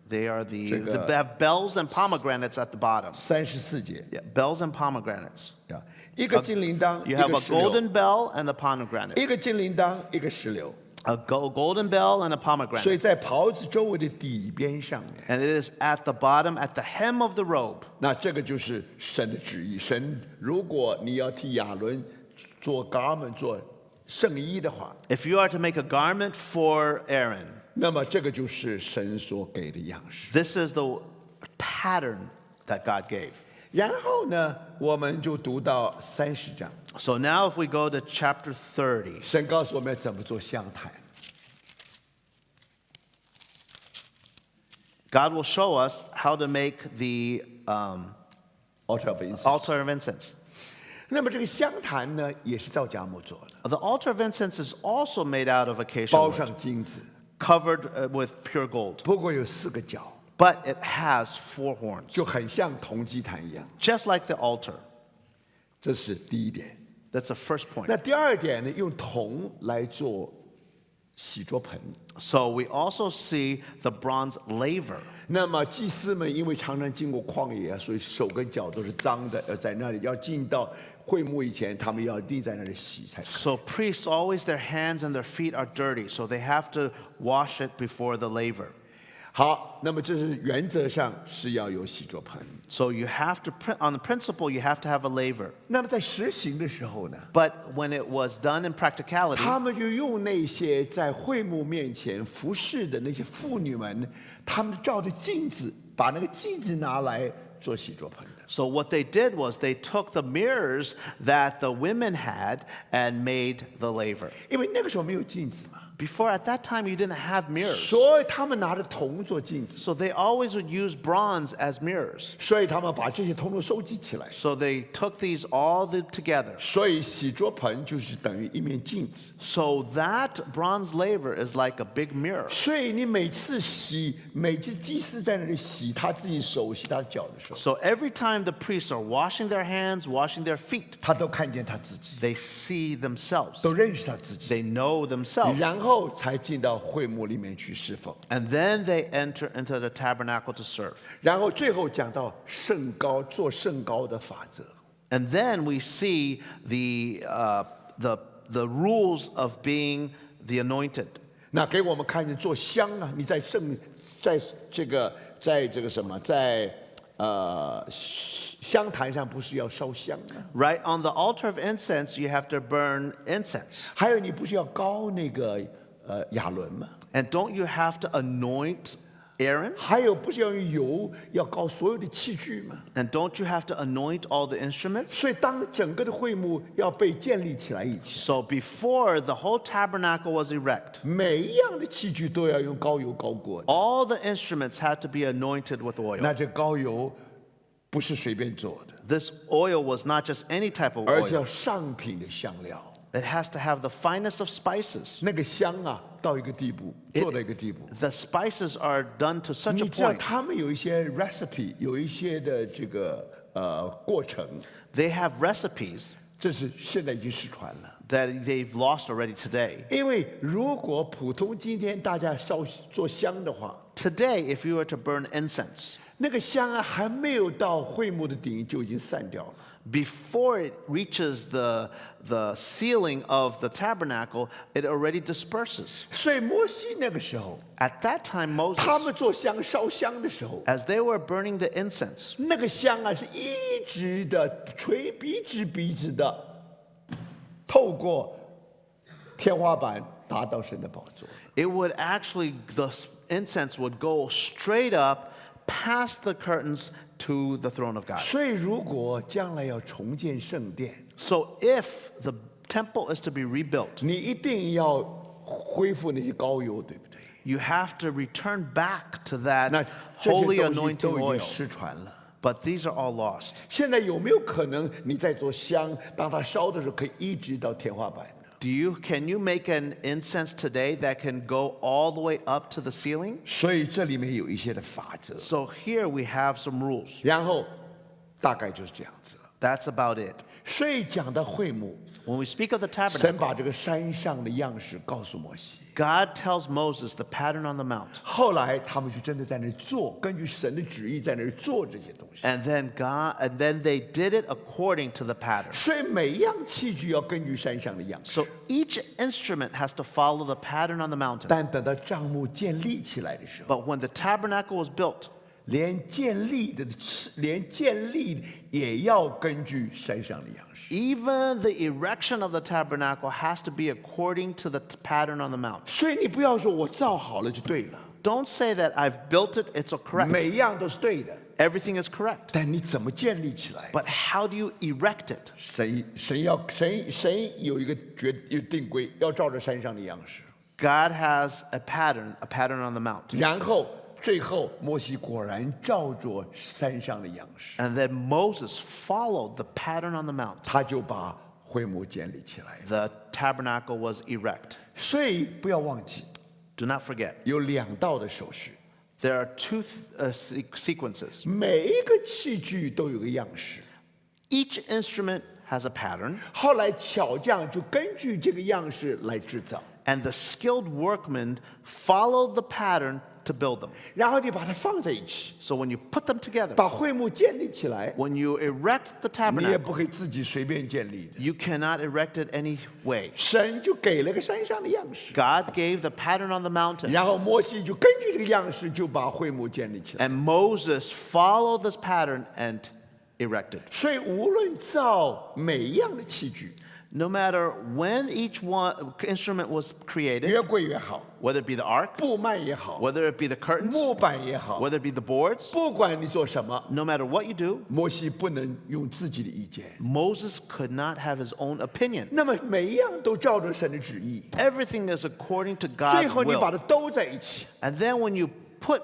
They are the, Check, they have bells and pomegranates at the bottom. 34节 Yeah, bells and pomegranates. 啊，一个金铃铛，一 You have 个 a 石榴， golden bell and a pomegranate. 一个金铃铛，一个石榴。 A golden bell and a 所 pomegranate. 以在袍子周围的底边上面， And it is at the bottom, at the hem of the robe. 那这个就是神的旨意。神，如果你要替亚伦做 garment 做圣衣的话， If you are to make a garment for Aaron, 那么这个就是神所给的样式。 this is the pattern that God gave. 然后呢，我们就读到30章， So now if we go to chapter 30, 神告诉我们要怎么做香坛。 God will show us how to make the altar of incense。 altar of incense. 那么这个香坛呢，也是造荚木做的， The altar of incense is also made out of acacia 包 wood, 上金子， covered with pure gold. 不过有4个角， But it has 4 horns, 就很像铜祭坛一样。 just like the altar. 这是第一点。 That's the first point. 那第二点呢，用铜来做洗濯盆。 So we also see the bronze laver. 那么祭司们因为常常经过旷野啊，所以手跟脚都是脏的，要在那里要进到会幕以前，他们要立在那里洗才可以。 So priests always their hands and their feet are dirty, so they have to wash it before the laver. 好，那么这是原则上是要有洗濯盆。 So you have to, on the principle, you have to have a laver. 那么在实行的时候呢， But when it was done in practicality, 他们就用那些在会幕面前服侍的那些妇女们，他们照着镜子，把那个镜子拿来做洗濯盆的。 so what they did was they took the mirrors that the women had and made the laver. 因为那个时候没有镜子嘛， Before, at that time, you didn't have mirrors. 所以他们拿着铜做镜子， So they always would use bronze as mirrors. 所以他们把这些通通收集起来。 So they took these all together. 所以洗濯盆就是等于一面镜子。 So that bronze laver is like a big mirror. 所以你每次洗，每次祭司在那里洗他自己手、洗他脚的时候， So every time the priests are washing their hands, washing their feet, 他都看见他自己， they see themselves. 都认识他自己， They know themselves. 然后才进到会幕里面去侍奉。 And then they enter into the tabernacle to serve. 然后最后讲到圣膏做圣膏的法则。 And then we see the rules of being the anointed. 那给我们看见做香啊，你在在这个什么，在香坛上不是要烧香吗？ Right? On the altar of incense, you have to burn incense. 还有你不是要膏那个亚伦吗？ And don't you have to anoint Aaron? 还有不是要用油要膏所有的器具吗？ And don't you have to anoint all the instruments? 所以当整个的会幕要被建立起来以前， So before the whole tabernacle was erect, 每一样的器具都要用膏油膏过的。 all the instruments had to be anointed with oil. 那这膏油不是随便做的， This oil was not just any type of 而且 oil. 要上品的香料。 It has to have the finest of spices. 那个香啊，到一个地步，做到一个地步。 The spices are done to such 你 a 知道 point. 他们有一些 recipe， 有一些的这个过程， They have recipes 这是现在已经失传了。 that they've lost already today. 因为如果普通今天大家做香的话， Today, if you were to burn incense, 那个香啊还没有到会幕的顶就已经散掉了。 before it reaches the ceiling of the tabernacle, it already disperses. 所以摩西那个时候， At that time, 他 Moses, 们做香烧香的时候， as they were burning the incense, 那个香啊是一直的笔直的透过天花板达到神的宝座。 it would actually, the incense would go straight up past the curtains to the throne of God. 所以如果将来要重建圣殿， So if the temple is to be rebuilt, 你一定要恢复那些膏油，对不对？ you have to return back to 那 that 这 holy 些东西 anointing 都已经 oil. 失传了。 But these are all lost. 现在有没有可能你在做香，当它烧的时候，可以一直到天花板呢？ Can you make an incense today that can go all the way up to the ceiling? 所以这里面有一些的法则， So here we have some rules. 然后大概就是这样子了。 That's about it. 所以讲到会幕， When we speak of the 神 tabernacle, 把这个山上的样式告诉摩西， God tells Moses the pattern on the mount. 后来他们就真的在那儿做，根据神的旨意在那儿做这些东西。 And then they did it according to the pattern. 所以每一样器具要根据山上的样式。 So each instrument has to follow the pattern on the mountain. 但等到帐幕建立起来的时候， But when the tabernacle was built, 连建立也要根据山上的样式。 even the erection of the tabernacle has to be according to the pattern on the mount. 所以你不要说我造好了就对了， Don't say that I've built it, it's correct. 每一样都是对的， Everything is correct. 但你怎么建立起来？ But how do you erect it? 神有一个定规，要照着山上的样式。 God has a pattern on the mount. 然后最后摩西果然照着山上的样式， And then Moses followed the pattern on the mount. 他就把会幕建立起来了。 The tabernacle was erect. 所以不要忘记， Do not forget, 有两道的手续， there are two sequences. 每一个器具都有个样式。 Each instrument has a pattern, 后来巧匠就根据这个样式来制造， and the skilled workmen follow the pattern to build them. 然后你把它放在一起， So when you put them together, 把会幕建立起来， when you erect the 你也 tabernacle, 不可以自己随便建立的。 you cannot erect it any way. 神就给了个山上的样式， God gave the pattern on the mountain, 然后摩西就根据这个样式就把会幕建立起来。 and Moses followed this pattern and erected. 所以无论造每一样的器具， No matter when each instrument was created, 越贵越好， whether it be the ark, 布幔也好， whether it be the curtains, 木板也好， whether it be the boards, 不管你做什么， no matter what you do, 摩西不能用自己的意见。 Moses could not have his own opinion. 那么每一样都照着神的旨意， Everything is according to 最 God's 后你把 will. 它都在一起， And then when you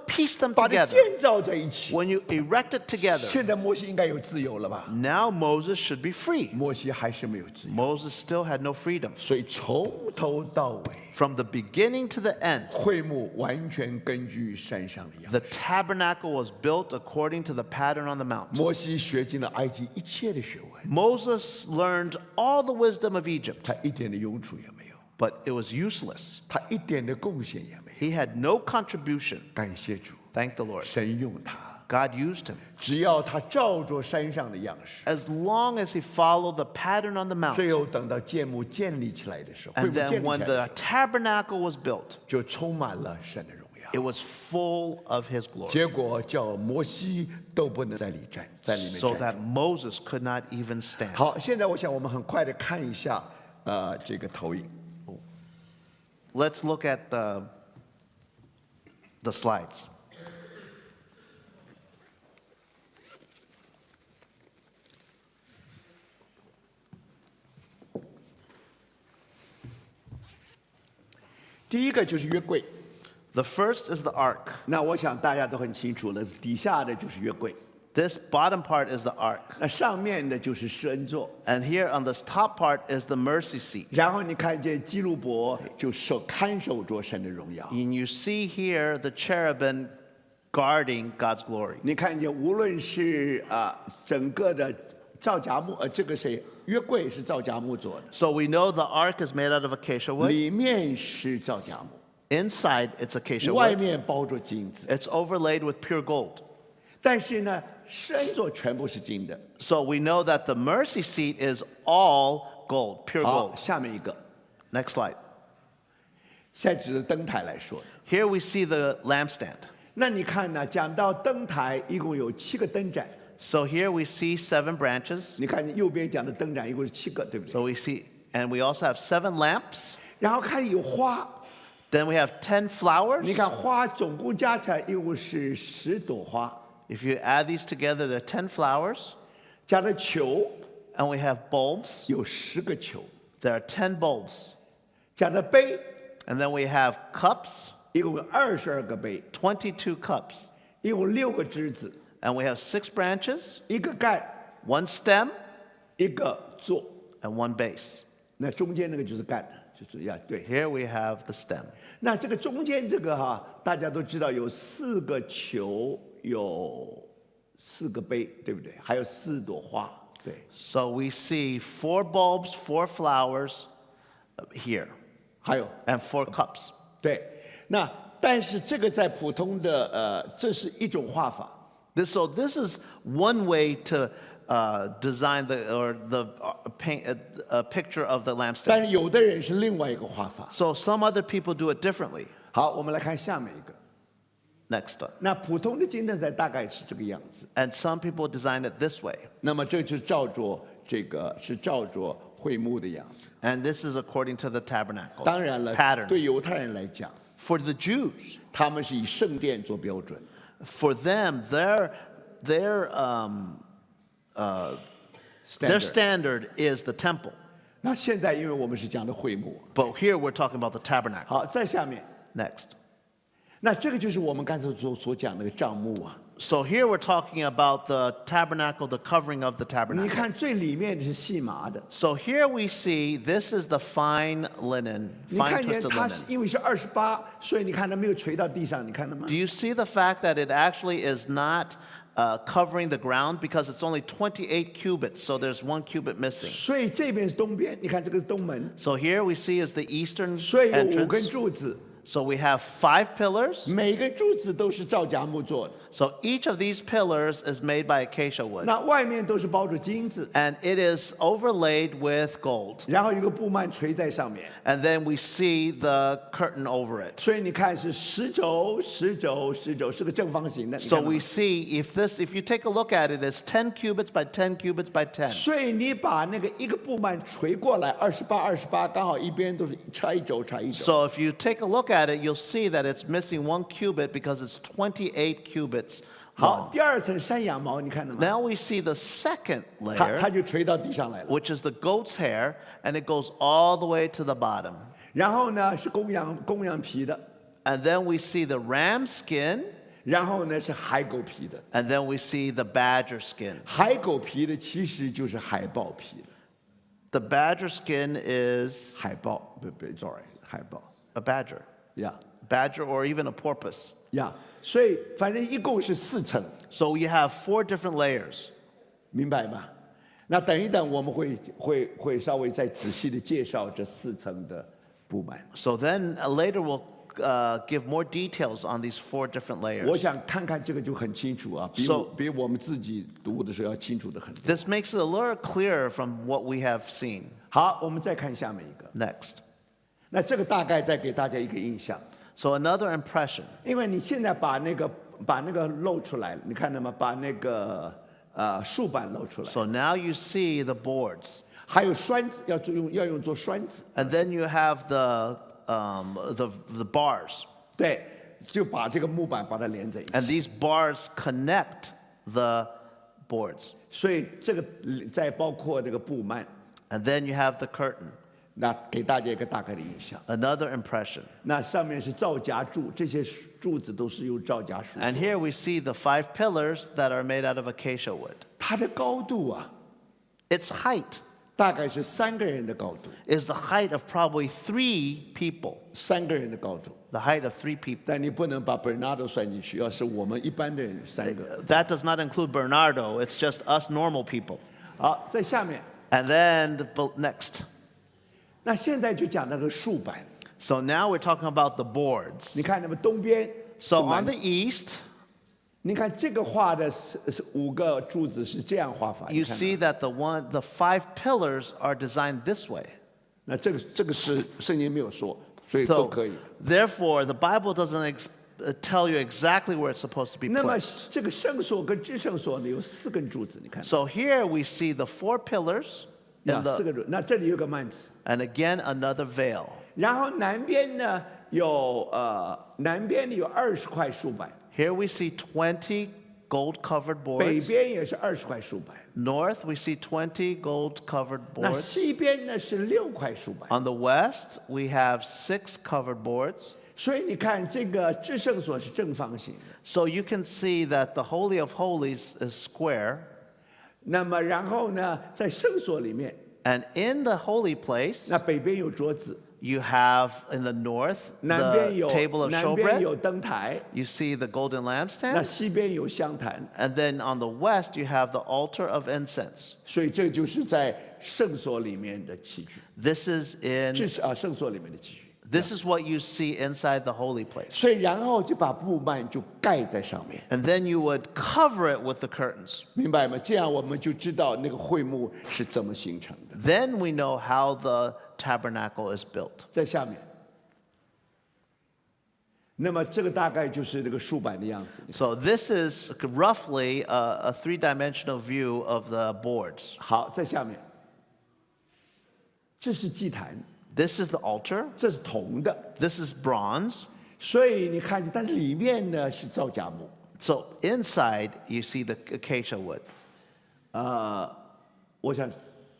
piece them 把它 together, 建造在一起。 when you erect it together, 现在摩西应该有自由了吧？ now Moses should be free. 摩西还是没有自由， Moses still had no freedom. 所以从头到尾， From the beginning to the end, 会幕完全根据山上的样式。 the tabernacle was built according to the pattern on the mount. 摩西学尽了埃及一切的学问， Moses learned all the wisdom of Egypt, 他一点的用处也没有， but it was useless. 他一点的贡献也没有。 He had no contribution. 感谢主， Thank the Lord. 神用他， God used him. 只要他照着山上的样式， As long as he followed the pattern on the 最 mount. 后等到建幕建立起来的时候，会 And 幕建 then 立 when 起来的时 the tabernacle was built, 候就充满了神的荣耀。耀。 It was full of his glory, 结果叫摩西都不能在里面 so 站 that 住。 Moses could not even stand. 好，现在我想我们很快的看一下这个投影。 Let's look at the slides. 第一个就是约柜， The first is the ark. 那我想大家都很清楚了，底下的就是约柜， This bottom part is the ark. 那上面的就是施恩座。 And here on this top part is the mercy seat. 然后你看见基路伯就看守着神的荣耀。 And you see here the cherubim guarding God's glory. 你看见无论是整个的皂荚木，这个谁约柜是皂荚木做的， So we know the ark is made out of acacia wood. 里面是皂荚木， Inside it's acacia 外 wood. 面包着金子。 It's overlaid with pure gold. 但是呢，施恩座全部是金的。 So we know that the mercy seat is all gold, pure 好， gold. 下面一个， Next slide. 现在指的灯台来说的。 Here we see the lampstand. 那你看呢？讲到灯台，一共有7个灯盏。 So here we see 7 branches. 你看右边讲的灯盏一共是7个，对不对？ So we see, and we also have 7 lamps. 然后看有花， Then we have 10 flowers. 你看花总共加起来一共是10朵花， If you add these together, there are 10 flowers. 加上球 And we have bulbs. 有10个球， There are 10 bulbs. 加上杯 And then we have cups, 一共有22个杯， 22 cups. 一共6个枝子， And we have 6 branches, 1个干， 1 stem, 1个座。 and 1 base. 那中间那个就是干的，就是呀，对。 Here we have the stem. 那这个中间这个大家都知道有4个球，有4个杯，对不对？还有4朵花，对。 So we see 4 bulbs, 4 flowers here, 还有 and 4 cups. 对。那但是这个在普通的这是一种画法。 So this is one way to design the paint a picture of the 但 lampstand. 是有的人是另外一个画法。 So some other people do it differently. 好，我们来看下面一个。 Next up. 那普通的金灯台大概是这个样子。 And some people design it this way. 那么这就照着照着会幕的样子。 And this is according to the tabernacle's 当然了， pattern. 对犹太人来讲， For the Jews, 他们是以圣殿做标准。 for them, their standard is the temple. 那现在因为我们是讲的会幕， But here we're talking about the tabernacle. 好，在下面， Next. 那这个就是我们刚才所讲那个帐幕啊。 So here we're talking about the tabernacle, the covering of the 你 tabernacle. 看最里面的是细麻的， So here we see this is the fine linen, 你 fine 看见 twisted 它是 linen. 因为是28，所以你看它没有垂到地上，你看到吗 Do？you see the fact that it actually is not covering the ground because it's only 28 cubits, so there's 1 cubit missing. 所以这边是东边，你看这个是东门， So here we see is the eastern 所以有5根 entrance. 柱子， So we have 5 pillars. 每个柱子都是皂荚木做的， So each of these pillars is made by acacia wood. 那外面都是包着金子， And it is overlaid with gold. 然后有个布幔垂在上面， And then we see the curtain over it. 所以你看是10轴、10轴、10轴，是个正方形的。你 So 看到吗 we see if you take a look at it, it's 10 cubits by 10 cubits by 10. 所以你把那个一个布幔垂过来，28，刚好一边都是差一轴。 So if you take a look at it, you'll see that it's missing 1 cubit because it's 28 cubits 好， long. 第2层山羊毛，你看到吗？ Now we see the second 它 layer, 就垂到地上来了。 which is the goat's hair, and it goes all the way to the bottom. 然后呢是公羊皮的， And then we see the ram skin, 然后呢是海狗皮的。 and then we see the badger skin. 海狗皮的其实就是海豹皮的， The badger skin is 海豹不 sorry 海豹 a badger, 呀 badger or even a porpoise. 呀，所以反正一共是4层， So you have 4 different layers. 明白吗？那等一等我们会稍微再仔细的介绍这4层的布幔。 So then later we'll give more details on these 4 different 我 layers. 想看看这个就很清楚啊，比我们自己读的时候要清楚的很多。 This makes it a little clearer from what we have seen. 好，我们再看下面一个。 Next. 那这个大概再给大家一个印象。So another impression. 因为你现在把那个露出来了，你看到吗？把那个竖板露出来， So now you see the boards. 还有栓子要用做栓子， And then you have the bars. 对，就把这个木板把它连在一 And 起。 these bars connect the boards. 所以这个再包括那个布幔， And then you have the curtain. 那给大家一个大概的印象。 Another impression. 那上面是皂荚柱，这些柱子都是用皂荚树做 And 的。 here we see the 5 pillars that are made out of acacia wood. 它的高度啊， Its height 大概是3个人的高度， is the height of probably 3 people. 3个人的高度。 The height of 3 people. 但你不能把 Bernardo 算进去，要是我们一般的人3个。 That does not include Bernardo. It's just us normal people. 好，在下面， And then next. 那现在就讲那个竖板。 So now we're talking about the boards. 你看，那么东边是 So 满 on the east, 你看这个画的是5个柱子是这样画法。 you 你看 see that the 5 pillars are designed this way. 那这个是圣经没有说，所以都 So 可以。 therefore, the Bible doesn't tell you exactly where it's supposed to be 那么 placed. 这个圣所跟至圣所呢有4根柱子，你看， So here we see the 4 pillars 那 in 4 the, 个柱，那这里有个幔子， and again another veil. 然后南边呢南边有20块竖板， Here we see 20 gold-covered 北 boards. 边也是20块竖板， North, we see 20 gold-covered 那 boards. 西边呢是6块竖板。 On the west, we have 6 covered boards. 所以你看，这个至圣所是正方形的， So you can see that the Holy of Holies is square. 那么然后呢，在圣所里面， And in the holy place, 那北边有桌子， you have in the north 南边 the 有 table of 南边 showbread. 有灯台， You see the golden 那 lampstand. 西边有香坛， And then on the west, you have the altar of incense. 所以这就是在圣所里面的器具， This is in 圣所里面的器具。 this is what you see inside the holy place. 所以然后就把布幔就盖在上面， And then you would cover it with the curtains. 明白吗？这样我们就知道那个会幕是怎么形成的。 Then we know how the tabernacle is built. 在下面，那么这个大概就是那个竖板的样子。 So this is roughly a 3-dimensional view of the boards. 好，在下面，这是祭坛， This is the altar. 这是铜的， This is bronze. 所以你看见，但是里面呢是皂荚木。 So inside, you see the acacia wood. 我想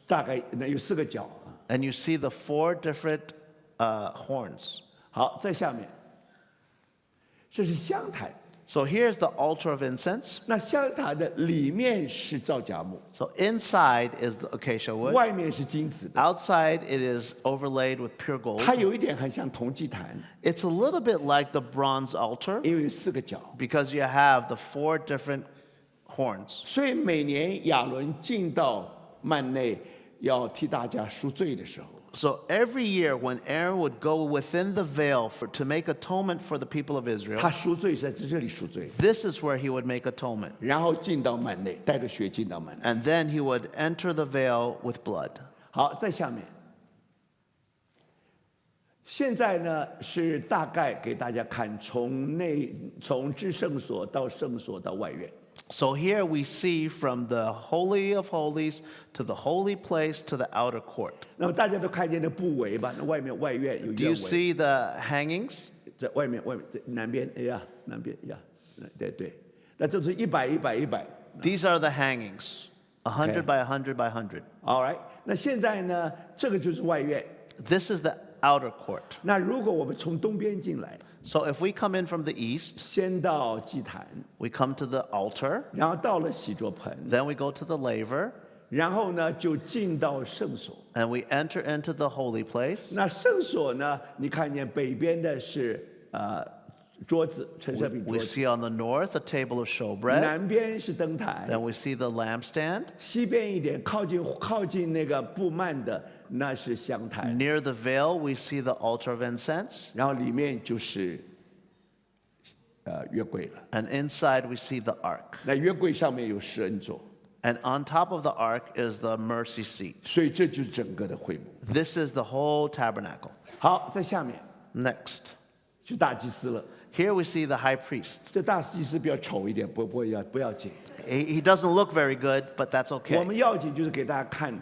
大概那有4个角。 And you see the 4 different horns. 好，在下面，这是香坛。 So here's the altar of incense. 那香坛的里面是皂荚木， So inside is the acacia wood. 外面是金子的。 Outside, it is overlaid with pure gold. 它有一点很像铜祭坛， It's a little bit like the bronze altar 因为有4个角。 because you have the 4 different horns. 所以每年亚伦进到幔内要替大家赎罪的时候， So every year when Aaron would go within the veil to make atonement for the people of Israel, 他赎罪是在这里赎罪， this is where he would make atonement. 然后进到幔内，带着血进到幔内。 And then he would enter the veil with blood. 好，在下面，现在呢是大概给大家看从至圣所到圣所到外院。 So here we see from the Holy of Holies to the holy place to the outer court. 那么大家都看见那布围吧？那外院有 Do 院 you 围， see the hangings? 在外面在南边，哎呀，南边呀，对，那就是100、100、100。 These are the hangings, 100 by 100 by 100. All right，那现在呢，这个就是外院。 This is the outer court. 那如果我们从东边进来， So if we come in from the east, 先到祭坛， we come to the altar, 然后到了洗濯盆， then we go to the laver, 然后呢就进到圣所。 and we enter into the holy place. 那圣所呢，你看见北边的是桌子，陈设饼 We 桌子， see on the north a table of showbread, 南边是灯台， then we see the lampstand. 西边一点靠近那个布幔的那是香坛， Near the veil, we see the altar of incense, 然后里面就是约柜了。 and inside we see the ark. 那约柜上面有施恩座， And on top of the ark is the mercy seat. 所以这就是整个的会幕。 This is the whole tabernacle. 好，在下面 Next, 就大祭司了。 Here we see the high priest. 这大祭司比较丑一点，不要紧。 He doesn't look very good, but that's 我 okay. 们要紧就是给大家看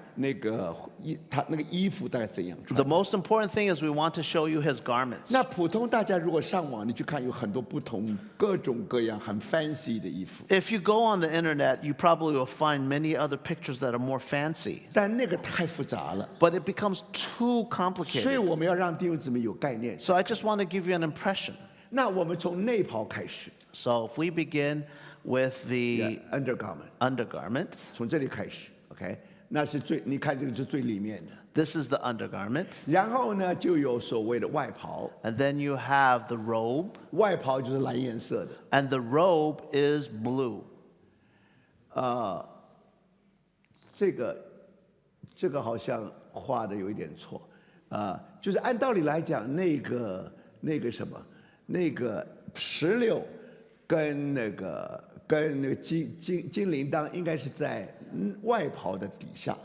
他那个衣服大概怎样穿 The。most important thing is we want to show you his garments. 那普通大家如果上网，你去看有很多不同各种各样很 fancy 的衣服， If you go on the internet, you probably will find many other pictures that are more fancy. 但那个太复杂了， But it becomes too 所以 complicated. 我们要让弟兄姊妹有概念。 So I just want to give you an impression. 那我们从内袍开始 So if we begin with the ，undergarment， undergarment, 从这里开始 ，OK， 那是你看这个是最里面的。 this is the undergarment. 然后呢，就有所谓的外袍， And then you have the robe, 外袍就是蓝颜色的。 and the robe is blue. 这个好像画的有一点错，就是按道理来讲，那个石榴跟那个金铃铛应该是在外袍的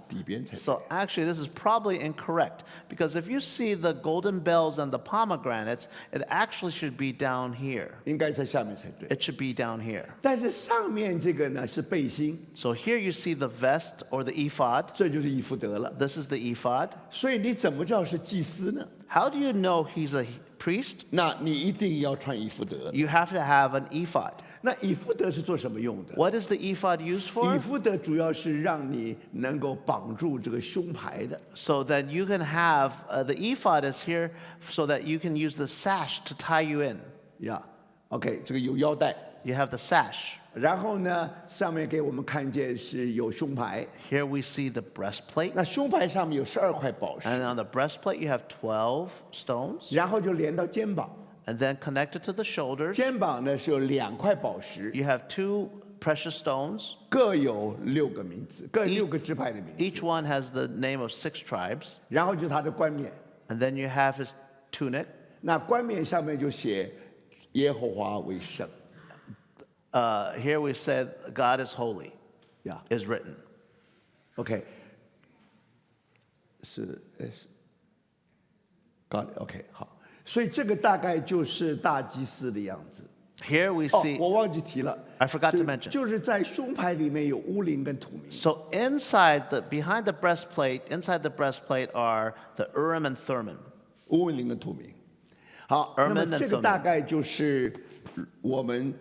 底边才对。 So actually, this is probably incorrect because if you see the golden bells and the pomegranates, it actually should be down here. 应该在下面才对。 It should be down here. 但是上面这个呢是背心， So here you see the vest or the ephod. 这就是以弗得了。 This is the ephod. 所以你怎么知道是祭司呢？ How do you know he's a priest? 那你一定要穿以弗得。 You have to have an ephod. 那以弗得是做什么用的？ What is the ephod used 以 for? 弗得主要是让你能够绑住这个胸牌的。 So that you can have, the ephod is here so that you can use the sash to tie you in. 呀、OK， 这个有腰带， You have the sash. 然后呢，上面给我们看见是有胸牌， Here we see the breastplate. 那胸牌上面有12块宝石， And on the breastplate, you have 12 stones. 然后就连到肩膀， And then connected to the shoulders, 肩膀呢是有2块宝石， you have 2 precious stones. 各有6个名字，各6个支派的名 Each 字， one has the name of 6 tribes. 然后就是他的冠冕， And then you have his tunic. 那冠冕上面就写耶和华为圣， Here we said, God is holy, 呀、 is written. OK， 是 God OK 好，所以这个大概就是大祭司的样子。 Here we 哦， see, 我忘记提了 I forgot to 就 mention. 就是在胸牌里面有乌灵跟土明。 So behind the breastplate are the Urim and Thummim. 乌灵跟土明。好， Ermine 那么 and 这个 Thummim 大概就是我们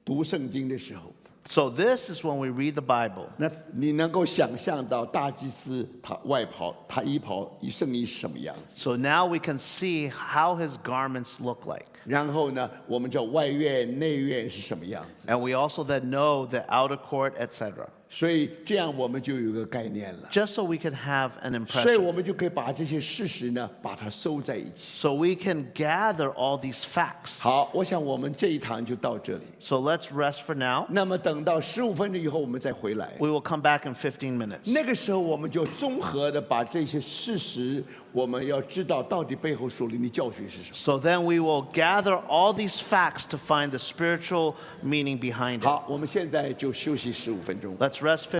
读圣经的时候， So this is when we read the Bible. 那你能够想象到大祭司他外袍、他衣袍、圣衣是什么样子？ So now we can see how his garments look like. 然后呢，我们知道外院、内院是什么样子。 And we also then know the outer court, etc. 所以这样我们就有一个概念了。 Just so we can have an 所以 impression. 我们就可以把这些事实呢，把它收在一起。 So we can gather all these facts. 好，我想我们这一堂就到这里。 So let's rest for now. 那么等到15分钟以后，我们再回来。 We will come back in 15 minutes. 那个时候，我们就综合的把这些事实，我们要知道到底背后属灵的教训是什么。 So then we will gather all these facts to find the spiritual meaning behind it. 好，我们现在就休息15分钟。 Let's rest